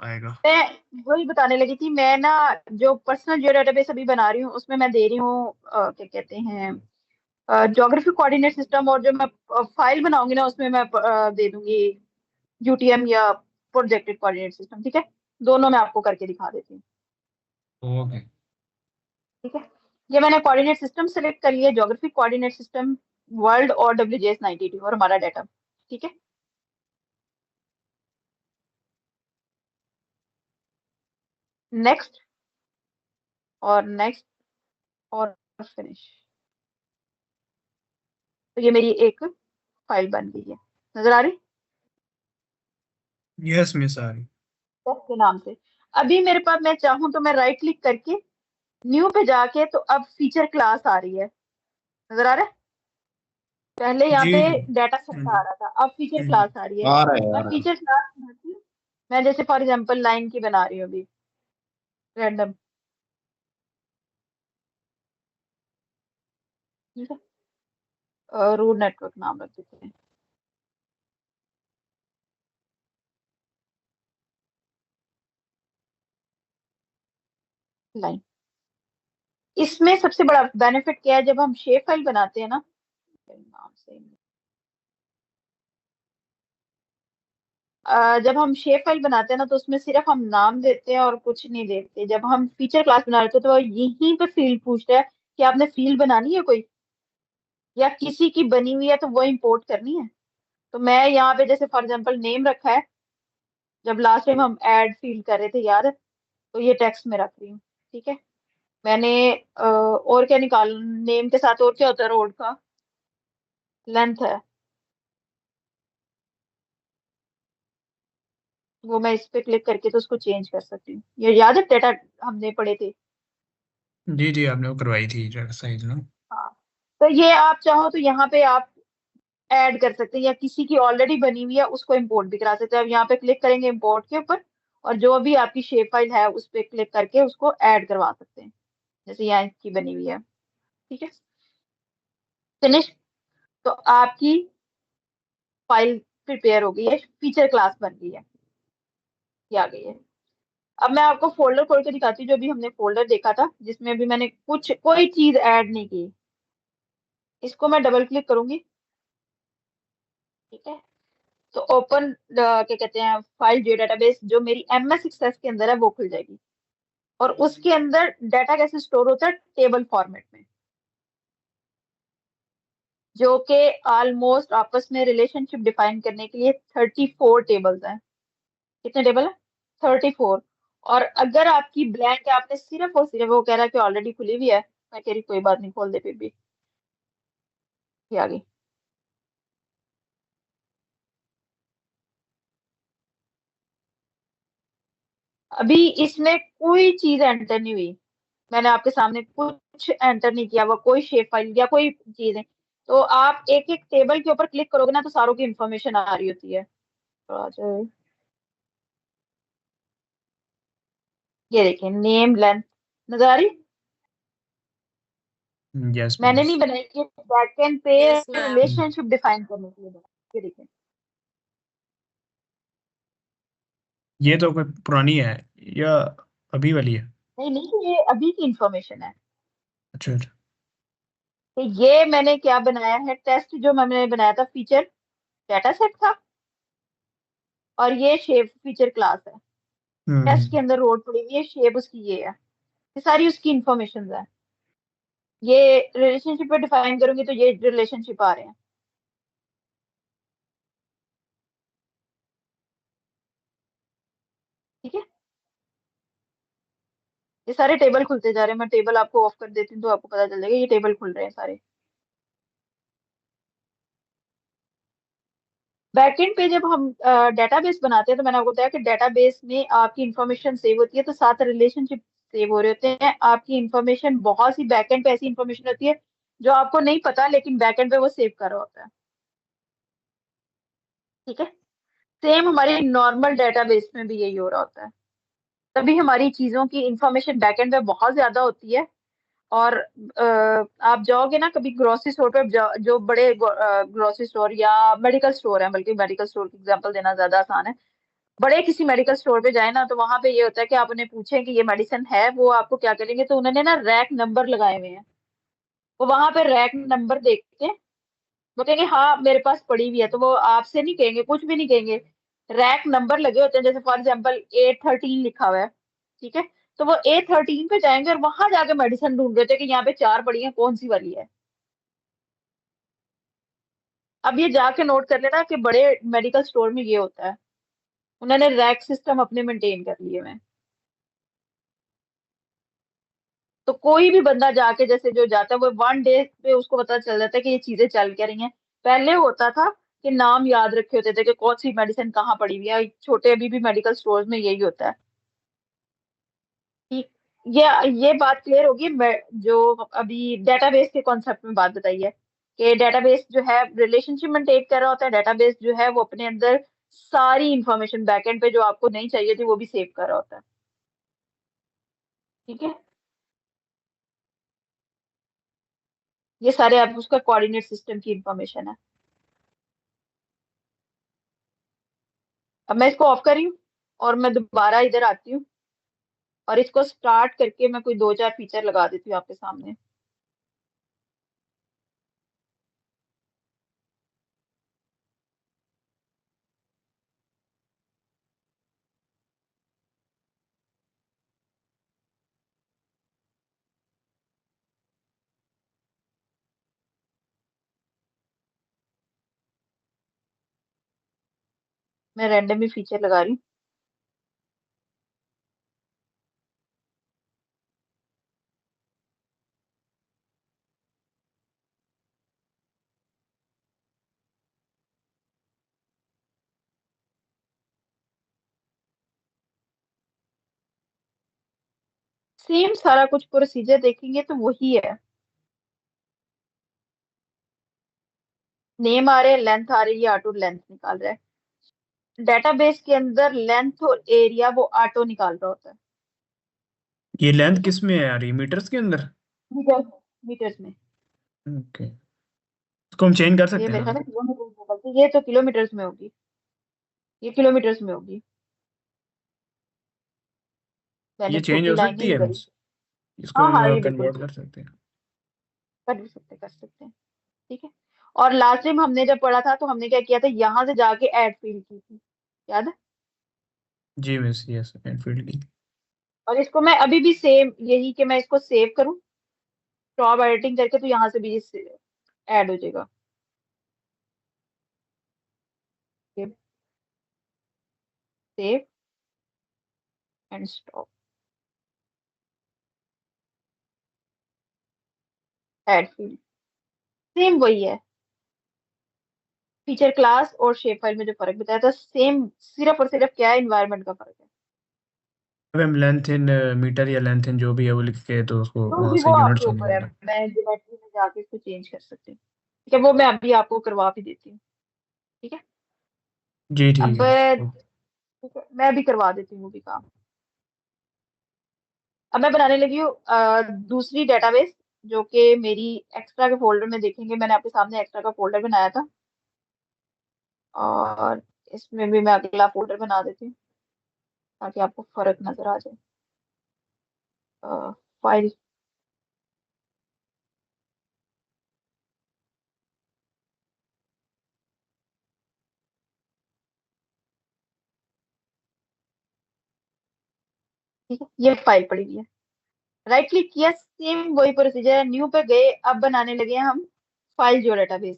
आएगा? मैं वही बताने लगी थी, मैं ना जो पर्सनल जियो डेटाबेस अभी बना रही हूँ, उसमें मैं दे रही हूँ क्या कहते हैं, ज्योग्राफी कोऑर्डिनेट सिस्टम, और जो मैं फाइल बनाऊंगी ना, उसमें मैं दे दूंगी यूटीएम या प्रोजेक्टेड कोऑर्डिनेट सिस्टम, ठीक है। दोनों मैं आपको करके दिखा देती हूँ, ओके। ठीक है। ये मैंने कोऑर्डिनेट सिस्टम सेलेक्ट कर लिया, ज्योग्राफी कोऑर्डिनेट सिस्टम, वर्ल्ड और WGS 92 और हमारा डाटा, ठीक है। नेक्स्ट और नेक्स्ट और फिनिश। तो ये मेरी एक फाइल बन गई है, नजर आ रही यस मिस आ रही। टेस्ट के नाम से। अभी मेरे पास, मैं चाहूँ तो मैं राइट क्लिक करके न्यू पे जाके, तो अब फीचर क्लास आ रही है, नजर आ रहा है। पहले यहाँ जी पे जी। डाटा सेट आ रहा था, अब फीचर हम्म, क्लास आ रही है। आ रहा है मैं आ रहा है। फीचर क्लास बनाती हूँ, मैं जैसे फॉर एग्जांपल लाइन की बना रही हूँ अभी, रैंडम, ठीक है, रूट नेटवर्क नाम रख देते हैं। लाइन, इसमें सबसे बड़ा बेनिफिट क्या है, जब हम शेप फाइल बनाते हैं ना, नाम से जब हम शेप फाइल बनाते हैं ना, तो उसमें सिर्फ हम नाम देते हैं और कुछ नहीं देते। जब हम फीचर क्लास बना रहे थे तो यहीं पे फील्ड पूछता है कि आपने फील्ड बनानी है कोई, या किसी की बनी हुई है तो वो इंपोर्ट करनी है। तो मैं यहाँ पे जैसे फॉर एग्जांपल नेम रखा है, जब लास्ट टाइम हम ऐड फील्ड कर रहे थे यार, तो ये टेक्स्ट में रख रही हूँ, ठीक है। मैंने और क्या निकाल, नेम के साथ और क्या होता है, रोड का लेंथ है, वो मैं इस पे क्लिक करके तो उसको चेंज कर सकती हूँ। ये याद है डेटा हमने पढ़े थे। जी जी, आपने वो करवाई थी एक्सरसाइज ना। हाँ, तो ये आप चाहो तो यहाँ पे आप ऐड कर सकते हैं, या किसी की ऑलरेडी बनी हुई है उसको इंपोर्ट भी करा सकते हैं। अब यहाँ पे क्लिक करेंगे इंपोर्ट के ऊपर, और जो भी आपकी शेप फाइल है उस पे क्लिक करके उसको ऐड करवा सकते हैं, जैसे यहाँ इसकी बनी हुई है, ठीक है। फिनिश। तो आपकी फाइल प्रिपेयर हो गई है, फीचर क्लास बन गई है, ये आ गई है। अब मैं आपको फोल्डर खोल के दिखाती हूँ, जो भी हमने फोल्डर देखा था जिसमें भी मैंने कुछ कोई चीज ऐड नहीं की। इसको मैं डबल क्लिक करूंगी, ठीक है। तो ओपन क्या कहते हैं, फाइल जियो डेटाबेस जो मेरी एमएस एक्सेस के अंदर है वो खुल जाएगी। और उसके अंदर डाटा कैसे स्टोर होता है, टेबल फॉर्मेट में, जो कि ऑलमोस्ट आपस में रिलेशनशिप डिफाइन करने के लिए 34 टेबल्स हैं। कितने टेबल है, 34। और अगर आपकी ब्लैंक है, आपने सिर्फ और सिर्फ, वो कह रहा है कि ऑलरेडी खुली हुई है, मैं कह रही कोई बात नहीं, खोल दे फिर भी, ये आ गई। अभी इसमें कोई चीज एंटर नहीं हुई, मैंने आपके सामने कुछ एंटर नहीं किया, वो कोई शेप फाइल या कोई चीज है। तो आप एक एक टेबल के ऊपर क्लिक करोगे ना, तो सारों की इंफॉर्मेशन आ रही होती है। तो आ जाओ, ये देखिए नेम लेंथ, नजर आ रही। यस मैंने प्लीज। नहीं बनाई, ये बैकएंड पे यस मैम। रिलेशनशिप डिफाइन करने के लिए बनाई, ये देखिए। ये तो कोई पुरानी है या अभी वाली है? नहीं नहीं, ये अभी की इंफॉर्मेशन है। अच्छा अच्छा। तो ये मैंने क्या बनाया है, टेस्ट जो मैंने बनाया था, फीचर डाटा सेट था, और ये शेप फीचर क्लास है। टेस्ट के हम्म। अंदर रोड पड़ी हुई है, शेप उसकी ये है, ये सारी उसकी इंफॉर्मेशन है। ये रिलेशनशिप पे डिफाइन करूंगी तो ये रिलेशनशिप आ रहे हैं, ठीक है। ये सारे टेबल खुलते जा रहे हैं, मैं टेबल आपको ऑफ कर देती हूँ तो आपको पता चल जाएगा, ये टेबल खुल रहे हैं सारे। बैकएंड पे जब हम डेटाबेस बनाते हैं, तो मैंने आपको बताया कि डेटाबेस में आपकी इंफॉर्मेशन सेव होती है, तो साथ रिलेशनशिप सेव हो रहे होते हैं। आपकी इंफॉर्मेशन, बहुत सी बैकएंड पे ऐसी इंफॉर्मेशन होती है जो आपको नहीं पता, लेकिन बैकएंड पे वो सेव कर रहा होता है, ठीक है। सेम हमारे नॉर्मल डेटाबेस में भी यही हो रहा होता है। तभी हमारी चीजों की इंफॉर्मेशन बैकएंड पे बहुत ज्यादा होती है। और आप जाओगे ना कभी ग्रोसरी स्टोर पे, जो बड़े ग्रोसरी स्टोर या मेडिकल स्टोर है, बल्कि मेडिकल स्टोर की एग्जांपल देना ज्यादा आसान है। बड़े किसी मेडिकल स्टोर पे जाए ना, तो वहां पे ये होता है कि आप उन्हें पूछें कि ये मेडिसिन है, वो आपको क्या करेंगे, तो उन्होंने ना रैक नंबर लगाए हुए हैं। वो वहां पे रैक नंबर देख के वो कहेंगे हाँ मेरे पास पड़ी हुई है, तो वो आपसे नहीं कहेंगे, कुछ भी नहीं कहेंगे। रैक नंबर लगे होते हैं, जैसे फॉर एग्जाम्पल A13 लिखा हुआ है, ठीक है। तो वो A13 पे जाएंगे और वहां जाके मेडिसिन ढूंढ रहे थे कि यहाँ पे 4 पड़ी है, कौन सी वाली है। अब ये जाके नोट कर लेना कि बड़े मेडिकल स्टोर में ये होता है, उन्होंने रैक सिस्टम अपने मेंटेन कर लिए हुए हैं। तो कोई भी बंदा जाके जैसे जो जाता है वो 1 डे पे उसको पता चल जाता है कि ये चीजें चल क्या रही हैं। पहले होता था कि नाम याद रखे होते थे कि कौन सी मेडिसिन कहाँ पड़ी हुई है, छोटे अभी भी मेडिकल स्टोर्स में यही होता है। ठीक, ये बात क्लियर होगी। जो अभी डेटाबेस के कॉन्सेप्ट में बात बताई है कि डेटाबेस जो है रिलेशनशिप मेंटेन कर रहा होता है, डेटाबेस जो है वो अपने अंदर सारी इंफॉर्मेशन बैकएंड पे जो आपको नहीं चाहिए थी वो भी सेव कर रहा होता है। ठीक है, ये सारे आप उसका कोऑर्डिनेट सिस्टम की इंफॉर्मेशन है। अब मैं इसको ऑफ कर रही हूँ और मैं दोबारा इधर आती हूँ और इसको स्टार्ट करके मैं कोई 2-4 फीचर लगा देती हूँ आपके सामने। मैं रैंडमली फीचर लगा रही हूँ। सेम सारा कुछ प्रोसीजर देखेंगे तो वही है। नेम आ रहे हैं, लेंथ आ रही है, ऑटो लेंथ निकाल रहा है। डेटाबेस के अंदर लेंथ और एरिया वो ऑटो निकाल रहा होता है। ये लेंथ ठीक है, किस में है आ रही है, मीटर्स के अंदर? मीटर मीटर्स में। ओके, इसको हम चेंज कर ये सकते हैं मेरे ख्याल ना? में किलोमीटर में होगी, ये तो किलोमीटर्स में होगी, ये किलोमीटर्स में होगी। मैंने ये चेंज छोटी हो लाइन सकती ही है करी। मीन्स, इसको हाँ हम हाँ, ये बिल्कुल कन्वर्ट चेंज कर सकते हैं? कर सकते हैं। ठीक है, और लास्ट टाइम हमने जब पढ़ा था तो हमने क्या किया था, यहाँ से जाके ऐड फील्ड की थी, याद है? जी मिस, यस, एनफील्ड की। और इसको मैं अभी भी सेम यही कि मैं इसको सेव करूँ टॉप एडिटिंग करके, तो यहाँ से भी ऐड हो जाएगा। Save and stop, add field, same वही है। फीचर क्लास और शेप फाइल में जो फर्क बताया था सेम, सिर्फ और सिर्फ क्या है, इन्वायरमेंट का फर्क है। अब हम लेंथ इन मीटर या लेंथ इन जो भी है वो लिख के तो उसको तो वहां भी से वो यूनिट आपके चेंज ऊपर है, करना है। मैं ज्योमेट्री में जाके इसको चेंज कर सकती हूँ। ठीक है, वो मैं अभी आपको करवा भी देती हूँ। ठीक है, जी ठीक अब है। ठीक है, मैं भी करवा देती हूँ वो भी काम। अब मैं बनाने लगी हूँ दूसरी डेटाबेस, जो कि मेरी एक्स्ट्रा के फोल्डर में देखेंगे, मैंने आपके सामने एक्स्ट्रा का फोल्डर बनाया था और इसमें भी मैं अगला फोल्डर बना देती हूँ ताकि आपको फर्क नजर आ जाए। फाइल, ठीक है, ये फाइल पड़ी हुई है। राइट क्लिक किया, सेम वही प्रोसीजर है, न्यू पे गए, अब बनाने लगे हैं हम फाइल जो डेटाबेस,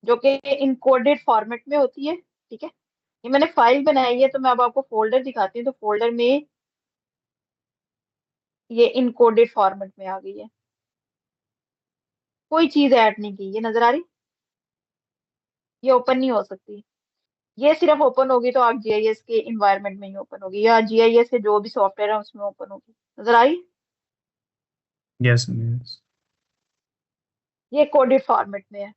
जो कि इनकोडेड फॉर्मेट में होती है। ठीक है, ये मैंने फाइल बनाई है तो मैं अब आपको फोल्डर दिखाती हूँ, तो फोल्डर में ये इनकोडेड फॉर्मेट में आ गई है, कोई चीज ऐड नहीं की, ये नजर आ रही, ये ओपन नहीं हो सकती। ये सिर्फ ओपन होगी तो आप जीआईएस के इन्वायरमेंट में ही ओपन होगी, या जीआईएस के जो भी सॉफ्टवेयर है उसमें ओपन होगी। नजर आई, यस मिस। ये कोडेड फॉर्मेट में है।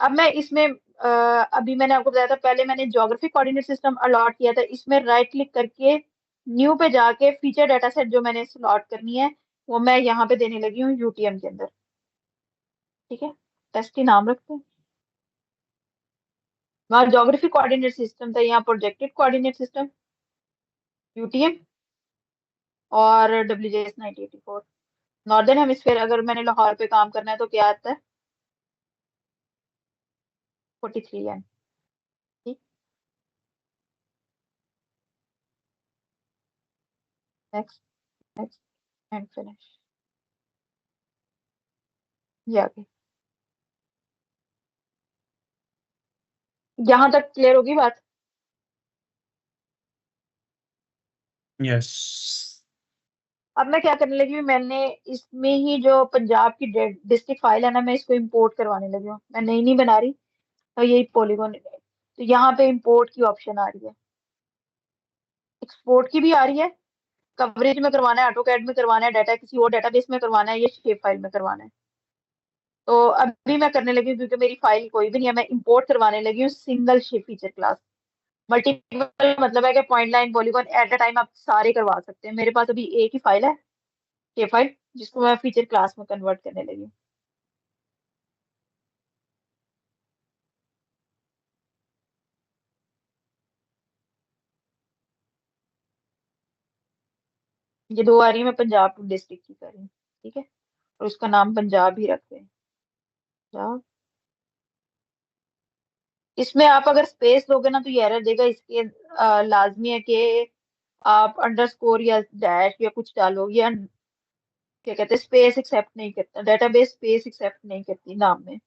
अब मैं इसमें अभी मैंने आपको बताया था, पहले मैंने ज्योग्राफिक कोऑर्डिनेट सिस्टम अलॉट किया था, इसमें राइट क्लिक करके न्यू पे जाके फीचर डाटा सेट जो मैंने अलॉट करनी है वो मैं यहाँ पे देने लगी हूँ यूटीएम के अंदर। ठीक है, टेस्ट ही नाम रखते हैं। वहाँ ज्योग्राफिक कोऑर्डिनेट सिस्टम था, यहाँ प्रोजेक्टेड कोऑर्डिनेट सिस्टम, यूटीएम और WJS 9084। नॉर्दर्न हेमिस्फेयर अगर मैंने लाहौर पे काम करना है तो क्या आता है, 43N। ठीक, नेक्स्ट, नेक्स्ट एंड फिनिश, ये आ गई। यहाँ तक क्लियर होगी बात? यस। अब मैं क्या करने लगी हूँ, मैंने इसमें ही जो पंजाब की डिस्ट्रिक्ट फाइल है ना, मैं इसको इंपोर्ट करवाने लगी हूँ। मैं नई नहीं बना रही, तो यही पॉलीगॉन, तो यहाँ पे इंपोर्ट की ऑप्शन आ रही है, एक्सपोर्ट की भी आ रही है, कवरेज में करवाना है, ऑटोकैड में करवाना है, डाटा किसी और डेटाबेस में करवाना है, ये शेप फाइल में करवाना है। तो अभी मैं करने लगी हूँ क्योंकि मेरी फाइल कोई भी नहीं है, मैं इंपोर्ट करवाने लगी हूँ single shape feature class. Multiple मतलब है कि point line polygon eight a time आप सारे करवा सकते हैं। मेरे पास अभी एक ही फाइल है, शेप फाइल, जिसको मैं फीचर क्लास में कन्वर्ट करने लगी हूँ। ये दो आ रही है, मैं पंजाब टू डिस्ट्रिक्ट की कर रही हूँ, ठीक है, और उसका नाम पंजाब ही रखते हैं, पंजाब। इसमें आप अगर स्पेस दोगे ना तो ये एरर देगा, इसके लाजमी है कि आप अंडरस्कोर या डैश या कुछ डालो, या क्या कहते हैं, स्पेस एक्सेप्ट नहीं करता डेटाबेस, स्पेस एक्सेप्ट नहीं करती नाम में,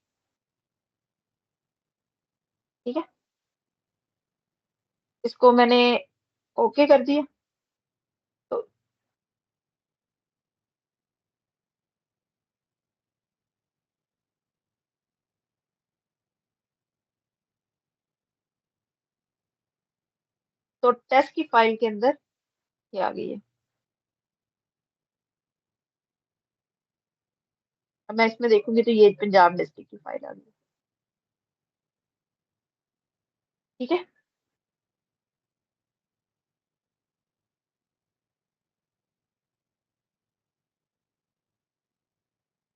ठीक है। इसको मैंने ओके कर दिया। तो टेस्ट की फाइल के अंदर ये आ गई है। अब मैं इसमें देखूंगी तो ये पंजाब डिस्ट्रिक्ट की फाइल आ गई, ठीक है।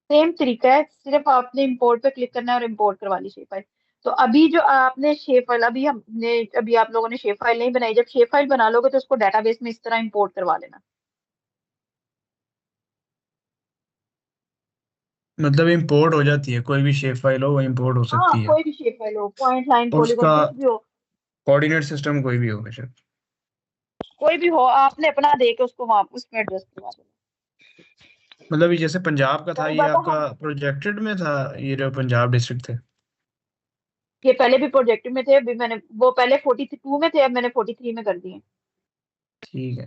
सेम तरीका है, सिर्फ आपने इंपोर्ट पे क्लिक करना है और इंपोर्ट करवा ली शेप फाइल। तो अभी जो आपने शेप फाइल, अभी आप लोगों ने शेप फाइल नहीं बनाई, जब शेप फाइल बना लोगे तो उसको डेटाबेस में इस तरह इंपोर्ट करवा लेना। मतलब इंपोर्ट हो जाती है, कोई भी शेप फाइल हो वो इंपोर्ट हो हाँ, सकती है, कोई भी शेप फाइल हो, पॉइंट लाइन और पॉलीगॉन उसका कुछ भी हो, कोऑर्डिनेट सिस्टम कोई भी हो वैसे। कोई भी हो, आपने अपना दे के उसको वहां उसमें एडजस्ट करवा देना। मतलब ये जैसे पंजाब का था, कभी ये पता आपका हम, प्रोजेक्टेड में था, ये जो पंजाब डिस्ट्रिक्ट थे। ये पहले भी प्रोजेक्ट में थे, अभी मैंने वो पहले 42 में थे, अब मैंने 43 में कर दिए, ठीक है।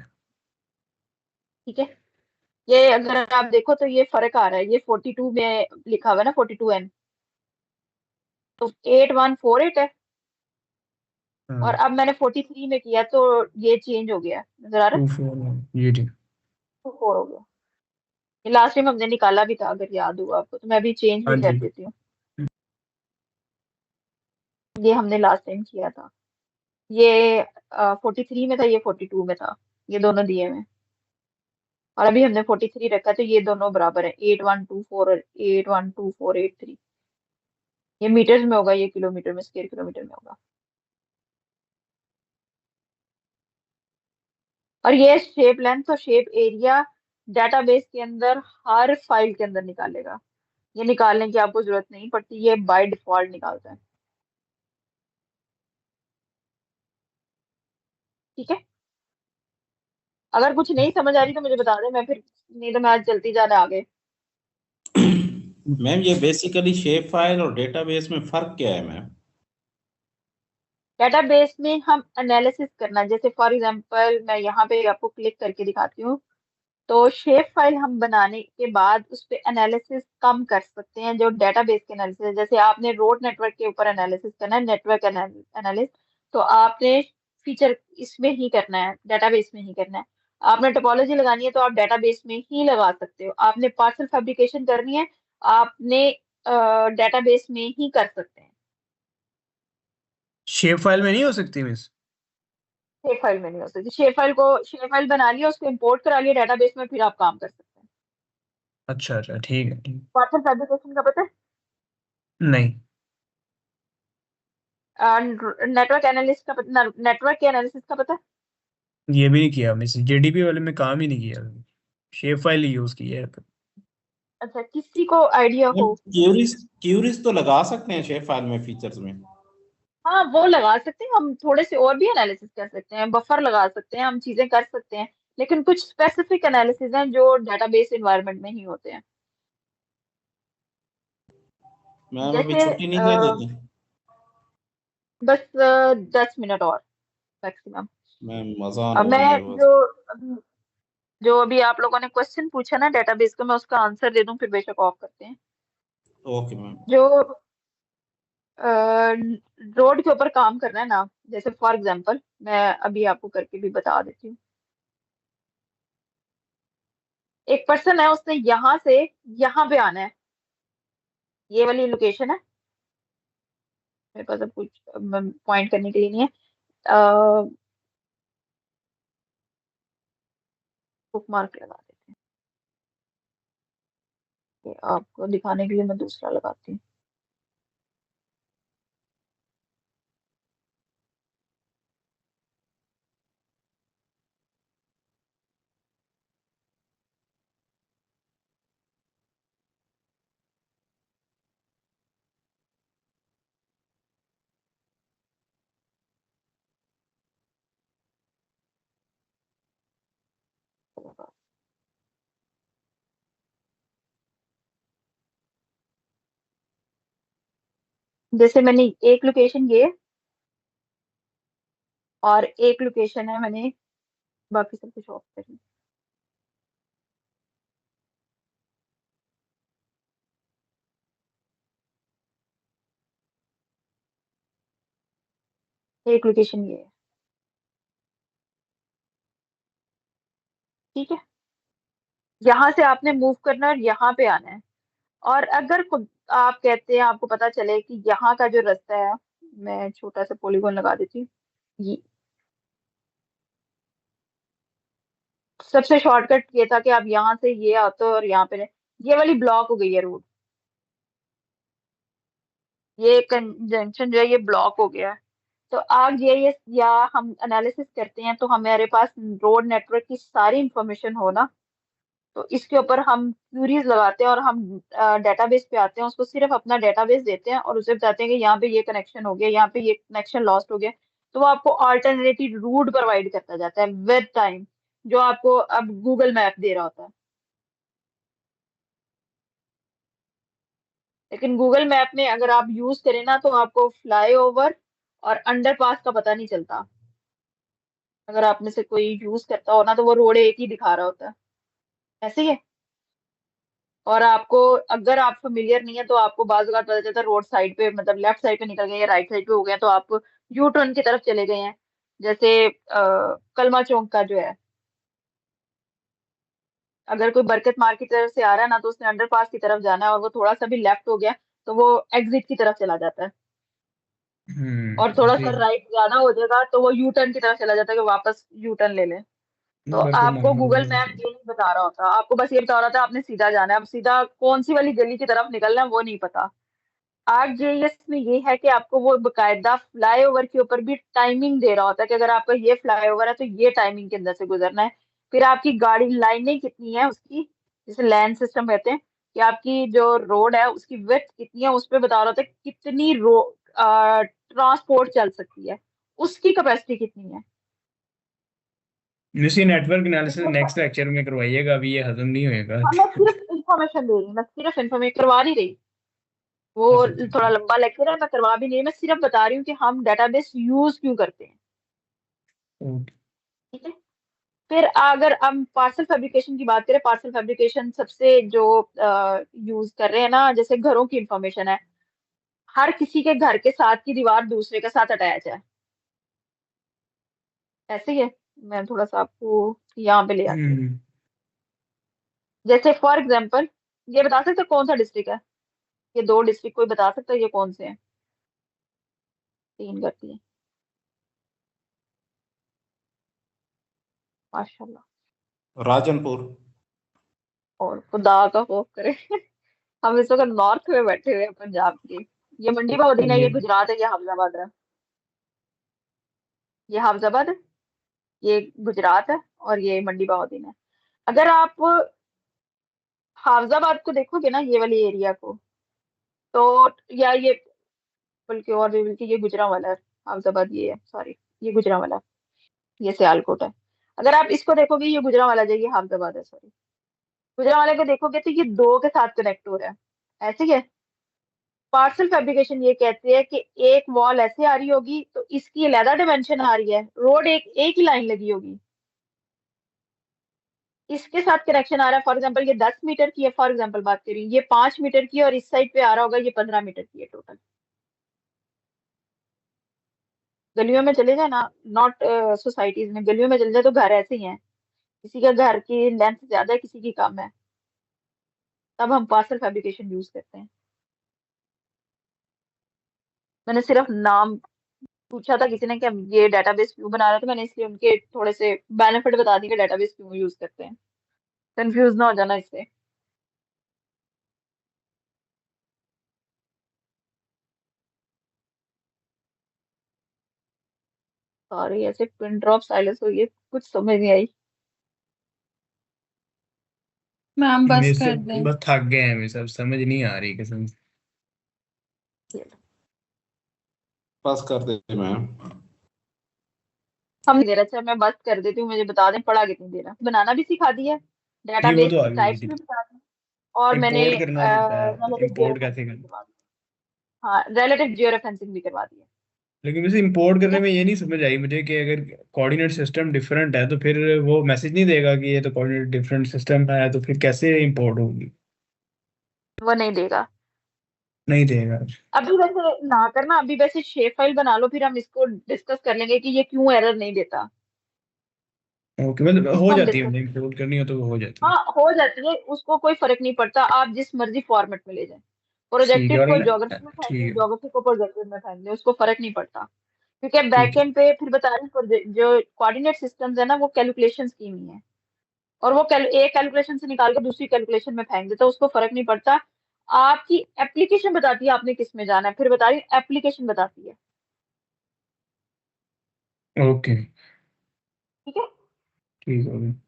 ठीक है। ये अगर आप देखो तो ये फर्क आ रहा है, ये 42 में लिखा हुआ है ना, 42N, तो 8148 है, और हाँ, अब मैंने 43 में किया तो ये चेंज हो गया, नजर आ रहा है, 24 ये ठीक। 24 हो गया। ये लास्ट टाइम हमने निकाला भी था, अगर याद हुआ आपको, तो मैं अभी चेंज हाँ भी कर जी। देती हूँ। ये हमने लास्ट टाइम किया था, ये 43 में था, ये 42 में था, ये दोनों दिए हुए हैं। और अभी हमने 43 रखा, तो ये दोनों बराबर है, 8124 और 812483। ये मीटर्स में होगा, ये किलोमीटर में, स्क्वायर किलोमीटर में होगा। और ये शेप लेंथ और शेप एरिया डेटाबेस के अंदर हर फाइल के अंदर निकालेगा, ये निकालने की आपको जरूरत नहीं पड़ती, ये बाय डिफॉल्ट निकालता है, ठीक है। अगर कुछ नहीं समझ आ रही तो मुझे बता दें, मैं फिर, नहीं तो मैं आज चलती जाने आगे। मैम ये बेसिकली शेप फाइल और डेटाबेस में फर्क क्या है मैम? डेटाबेस में हम एनालिसिस करना, जैसे फॉर एग्जांपल मैं यहाँ पे आपको क्लिक करके दिखाती हूँ, तो शेप फाइल हम बनाने के बाद उस पे एनालिसिस कम कर सकते हैं, जो डेटाबेस के एनालिसिस, जैसे आपने रोड नेटवर्क के ऊपर एनालिसिस करना है, नेटवर्क एनालिस्ट, तो आपने फीचर इसमें ही करना है, डेटाबेस में ही करना है। आपने टोपोलॉजी लगानी है तो आप डेटाबेस में ही लगा सकते हो, आपने पार्सल फैब्रिकेशन करनी है, आपने डेटाबेस में ही कर सकते हैं। शेप फाइल में नहीं हो सकती मिस? शेप फाइल में नहीं हो सकती, शेप फाइल बना लिया, उसको इंपोर्ट करा लिया डेटाबेस में, फिर आप काम कर सकते हैं। अच्छा अच्छा, ठीक है ठीक। पार्सल फैब्रिकेशन का पता है? नहीं। नेटवर्क एनालिस्ट का पता, नेटवर्क के एनालिसिस का पता है? ये भी नहीं किया मिस, जेडीपी वाले में काम ही नहीं किया, शेप फाइल ही यूज की है। अच्छा, किसी को आइडिया मैम हो? क्यूरीज क्यूरीज तो लगा सकते हैं शेप फाइल में फीचर्स में? हाँ, वो लगा सकते हैं, हम थोड़े से और भी एनालिसिस कर सकते हैं, बफर लगा सकते हैं, हम चीजें कर सकते हैं, लेकिन कुछ स्पेसिफिक एनालिसिस हैं जो डेटाबेस एनवायरनमेंट में ही होते हैं। मैम अभी जैसे छुट्टी नहीं दे देते? बस 10 मिनट और मैक्सिमम। मैम अजान अब हो मैं रही है बस। जो जो अभी आप लोगों ने क्वेश्चन पूछा ना डेटाबेस का, मैं उसका आंसर दे दूं फिर बेशक ऑफ करते हैं। Okay ma'am. जो रोड के ऊपर काम करना है ना, जैसे फॉर एग्जांपल मैं अभी आपको करके भी बता देती हूँ। एक पर्सन है, उसने यहाँ से यहाँ पे आना है, ये वाली लोकेशन है मेरे पास, अब कुछ पॉइंट करने के लिए नहीं है। बुक मार्क लगा देते हैं, ये आपको दिखाने के लिए मैं दूसरा लगाती हूँ। जैसे मैंने एक लोकेशन ये और एक लोकेशन है, मैंने बाकी सब कुछ ऑफ करी। एक लोकेशन ये है, ठीक है। यहाँ से आपने मूव करना है और यहाँ पे आना है। और अगर खुद आप कहते हैं, आपको पता चले कि यहाँ का जो रास्ता है, मैं छोटा सा पॉलीगॉन लगा देती हूँ, ये सबसे शॉर्टकट ये था कि आप यहाँ से ये आते हो और यहाँ पे ये वाली ब्लॉक हो गई है रोड, ये कंजंक्शन जो है ये ब्लॉक हो गया है। तो आग ये या हम एनालिसिस करते हैं तो हमारे पास रोड नेटवर्क की सारी इंफॉर्मेशन हो ना, तो इसके ऊपर हम क्यूरीज लगाते हैं और हम डेटाबेस पे आते हैं, उसको सिर्फ अपना डेटाबेस देते हैं और उसे बताते हैं कि यहाँ पे ये कनेक्शन हो गया, यहाँ पे ये कनेक्शन लॉस्ट हो गया। तो वो आपको अल्टरनेटिव रूट प्रोवाइड करता जाता है विद टाइम, जो आपको अब गूगल मैप दे रहा होता है। लेकिन गूगल मैप में अगर आप यूज करें ना, तो आपको फ्लाईओवर और अंडरपास का पता नहीं चलता। अगर आप में से कोई यूज करता हो ना, तो वो रोड एक ही दिखा रहा होता है, ऐसे ही है। और आपको अगर आप फेमिलियर नहीं है तो आपको बाज़ औक़ात पता चलता है रोड साइड पे, मतलब लेफ्ट साइड पे निकल गए या राइट साइड पे हो गए, तो आप यू टर्न की तरफ चले गए हैं। जैसे कलमा चौक का जो है, अगर कोई बरकत मार्ग की तरफ से आ रहा है ना, तो उसने अंडरपास की तरफ जाना है और वो थोड़ा सा भी लेफ्ट हो गया तो वो एग्जिट की तरफ चला जाता है। और थोड़ा सा जी। राइट ज्यादा हो जाएगा तो वो यू टर्न की तरफ चला जाता है कि वापस यू टर्न ले ले। तो बरकत आपको मार्ग गूगल में मैप ये नहीं बता रहा होता, आपको बस ये बता रहा था आपने सीधा जाना है। अब सीधा कौन सी वाली गली की तरफ निकलना है वो नहीं पता। आरजीएस में ये है कि आपको वो बकायदा फ्लाईओवर के ऊपर भी टाइमिंग दे रहा होता है कि अगर आपका ये फ्लाईओवर है तो ये टाइमिंग के अंदर से गुजरना है। फिर आपकी गाड़ी लाइनें कितनी है उसकी, जिसे लैन सिस्टम कहते हैं, कि आपकी जो रोड है उसकी विड्थ कितनी है, उस पर बता रहा होता है कितनी ट्रांसपोर्ट चल सकती है, उसकी कैपेसिटी कितनी है। इसी नेटवर्क एनालिसिस इसमें नेक्स्ट लेक्चर में करवाइएगा, अभी ये हजम नहीं होएगा। हाँ, मैं सिर्फ इंफॉर्मेशन दे रही हूँ, मैं सिर्फ इंफॉर्मेशन करवा नहीं रही। वो अच्छा अच्छा थोड़ा अच्छा। लंबा लेक्चर है, मैं करवा भी नहीं रही, मैं सिर्फ बता रही हूँ कि हम डेटाबेस यूज क्यों करते हैं, ओके। ठीक है। फिर अगर हम पार्सल फैब्रिकेशन की बात करें, पार्सल फैब्रिकेशन सबसे जो यूज कर रहे हैं ना, जैसे घरों की इंफॉर्मेशन है, हर किसी के घर के साथ की दीवार दूसरे के साथ अटैच है, ऐसे ही है। मैं थोड़ा सा आपको यहाँ पे ले आती हूँ। हम्म। जैसे फॉर एग्जाम्पल, ये बता सकते हैं कौन सा डिस्ट्रिक्ट है, ये दो डिस्ट्रिक्ट कोई बता सकता है ये कौन से हैं? तीन करती है, माशाल्लाह। राजनपुर। और खुदा का खौफ करे हम इस वक्त नॉर्थ में बैठे हुए हैं पंजाब के। ये मंडी बहाउद्दीन है, ये ये गुजरात है, ये हाफिजाबाद है, ये हाफिजाबाद है, ये गुजरात है और ये मंडी बहाउद्दीन है। अगर आप हाफिजाबाद को देखोगे ना, ये वाली एरिया को, तो या ये बल्कि और भी, बल्कि ये गुजरांवाला है, हाफिजाबाद ये है, सॉरी ये गुजरांवाला, ये सियालकोट है। अगर आप इसको देखोगे, ये गुजरांवाला जो ये हाफिजाबाद है, सॉरी गुजरांवाले को देखोगे तो ये दो के साथ कनेक्ट हो रहा है, ऐसे ही है। पार्सल फैब्रिकेशन ये कहते हैं कि एक वॉल ऐसे आ रही होगी तो इसकी अलग डिमेंशन आ रही है, रोड एक एक ही लाइन लगी होगी, इसके साथ कनेक्शन आ रहा है, फॉर एग्जाम्पल ये 10 मीटर की है, फॉर एग्जाम्पल बात करी, ये 5 मीटर की है, और इस साइड पे आ रहा होगा ये 15 मीटर की है टोटल। गलियों में चले जाए ना, नॉट सोसाइटीज में, गलियों में चले जाए तो घर ऐसे ही हैं, किसी का घर की लेंथ ज्यादा है, किसी की कम है, तब हम पार्सल फैब्रिकेशन यूज करते हैं। मैंने सिर्फ नाम पूछा था किसी ने कि ये डेटाबेस क्यों बना रहा है, तो मैंने इसलिए उनके थोड़े से बेनिफिट बता दी कि डेटाबेस क्यों यूज करते हैं, कंफ्यूज ना हो जाना इससे। सॉरी, ऐसे पिन ड्रॉप साइलेंस हुई है, कुछ समझ नहीं आई। मैम बस मेरे से कर दें। बस थक गए हैं, मैं सब समझ नहीं आ रही कसम से। पास कर दे मैम। हम नहीं दे रहा, अच्छा मैं बस कर देती हूँ, मुझे बता दें पढ़ा कितनी देर है, बनाना भी सिखा दिया, नहीं वो डेटाबेस तो की आगे टाइप्स थी। भी बता दी, और मैंने इंपोर्ट करना भी बताया, रिलेटिव इंपोर्ट कैसे जियोरेफरेंसिंग भी करना। करवा दी। हाँ, रिलेटिव जियोरेफरेंसिंग भी करवा दी है। लेकिन वैसे इंपोर्ट ठीक करने है, में ये नहीं समझ आई मुझे कि अगर कोऑर्डिनेट सिस्टम डिफरेंट है तो फिर वो मैसेज नहीं देगा कि ये तो कोऑर्डिनेट डिफरेंट सिस्टम है, तो फिर कैसे इंपोर्ट होगी। वो नहीं देगा। नहीं देगा। अभी वैसे ना करना, अभी वैसे शेप फाइल बना लो, फिर हम इसको डिस्कस कर लेंगे कि ये क्यों एरर नहीं देता, ओके, मतलब हो उसको हम जाती है, डिस्कस। मतलब इंपोर्ट करनी हो तो वो हो जाती है। हाँ हो जाती है, उसको कोई फर्क नहीं पड़ता, आप जिस मर्जी फॉर्मेट में ले जाएं, ठीक है, प्रोजेक्टिव और को ज्योग्राफी में फेंक दें, ठीक है। ज्योग्राफी को प्रोजेक्टिव में फेंक दें, उसको फर्क नहीं पड़ता, क्योंकि ठीक है। बैकएंड पे फिर बता रही हूँ, जो कोऑर्डिनेट सिस्टम्स है ना वो कैलकुलेशंस की नहीं है, और वो एक कैलकुलेशन से निकाल कर दूसरी कैलकुलेशन में फेंक देता है, उसको फर्क नहीं पड़ता। आपकी एप्लीकेशन बताती है आपने किस में जाना है, फिर बता रही हूँ एप्लीकेशन बताती है। ओके। ठीक है। ठीक है।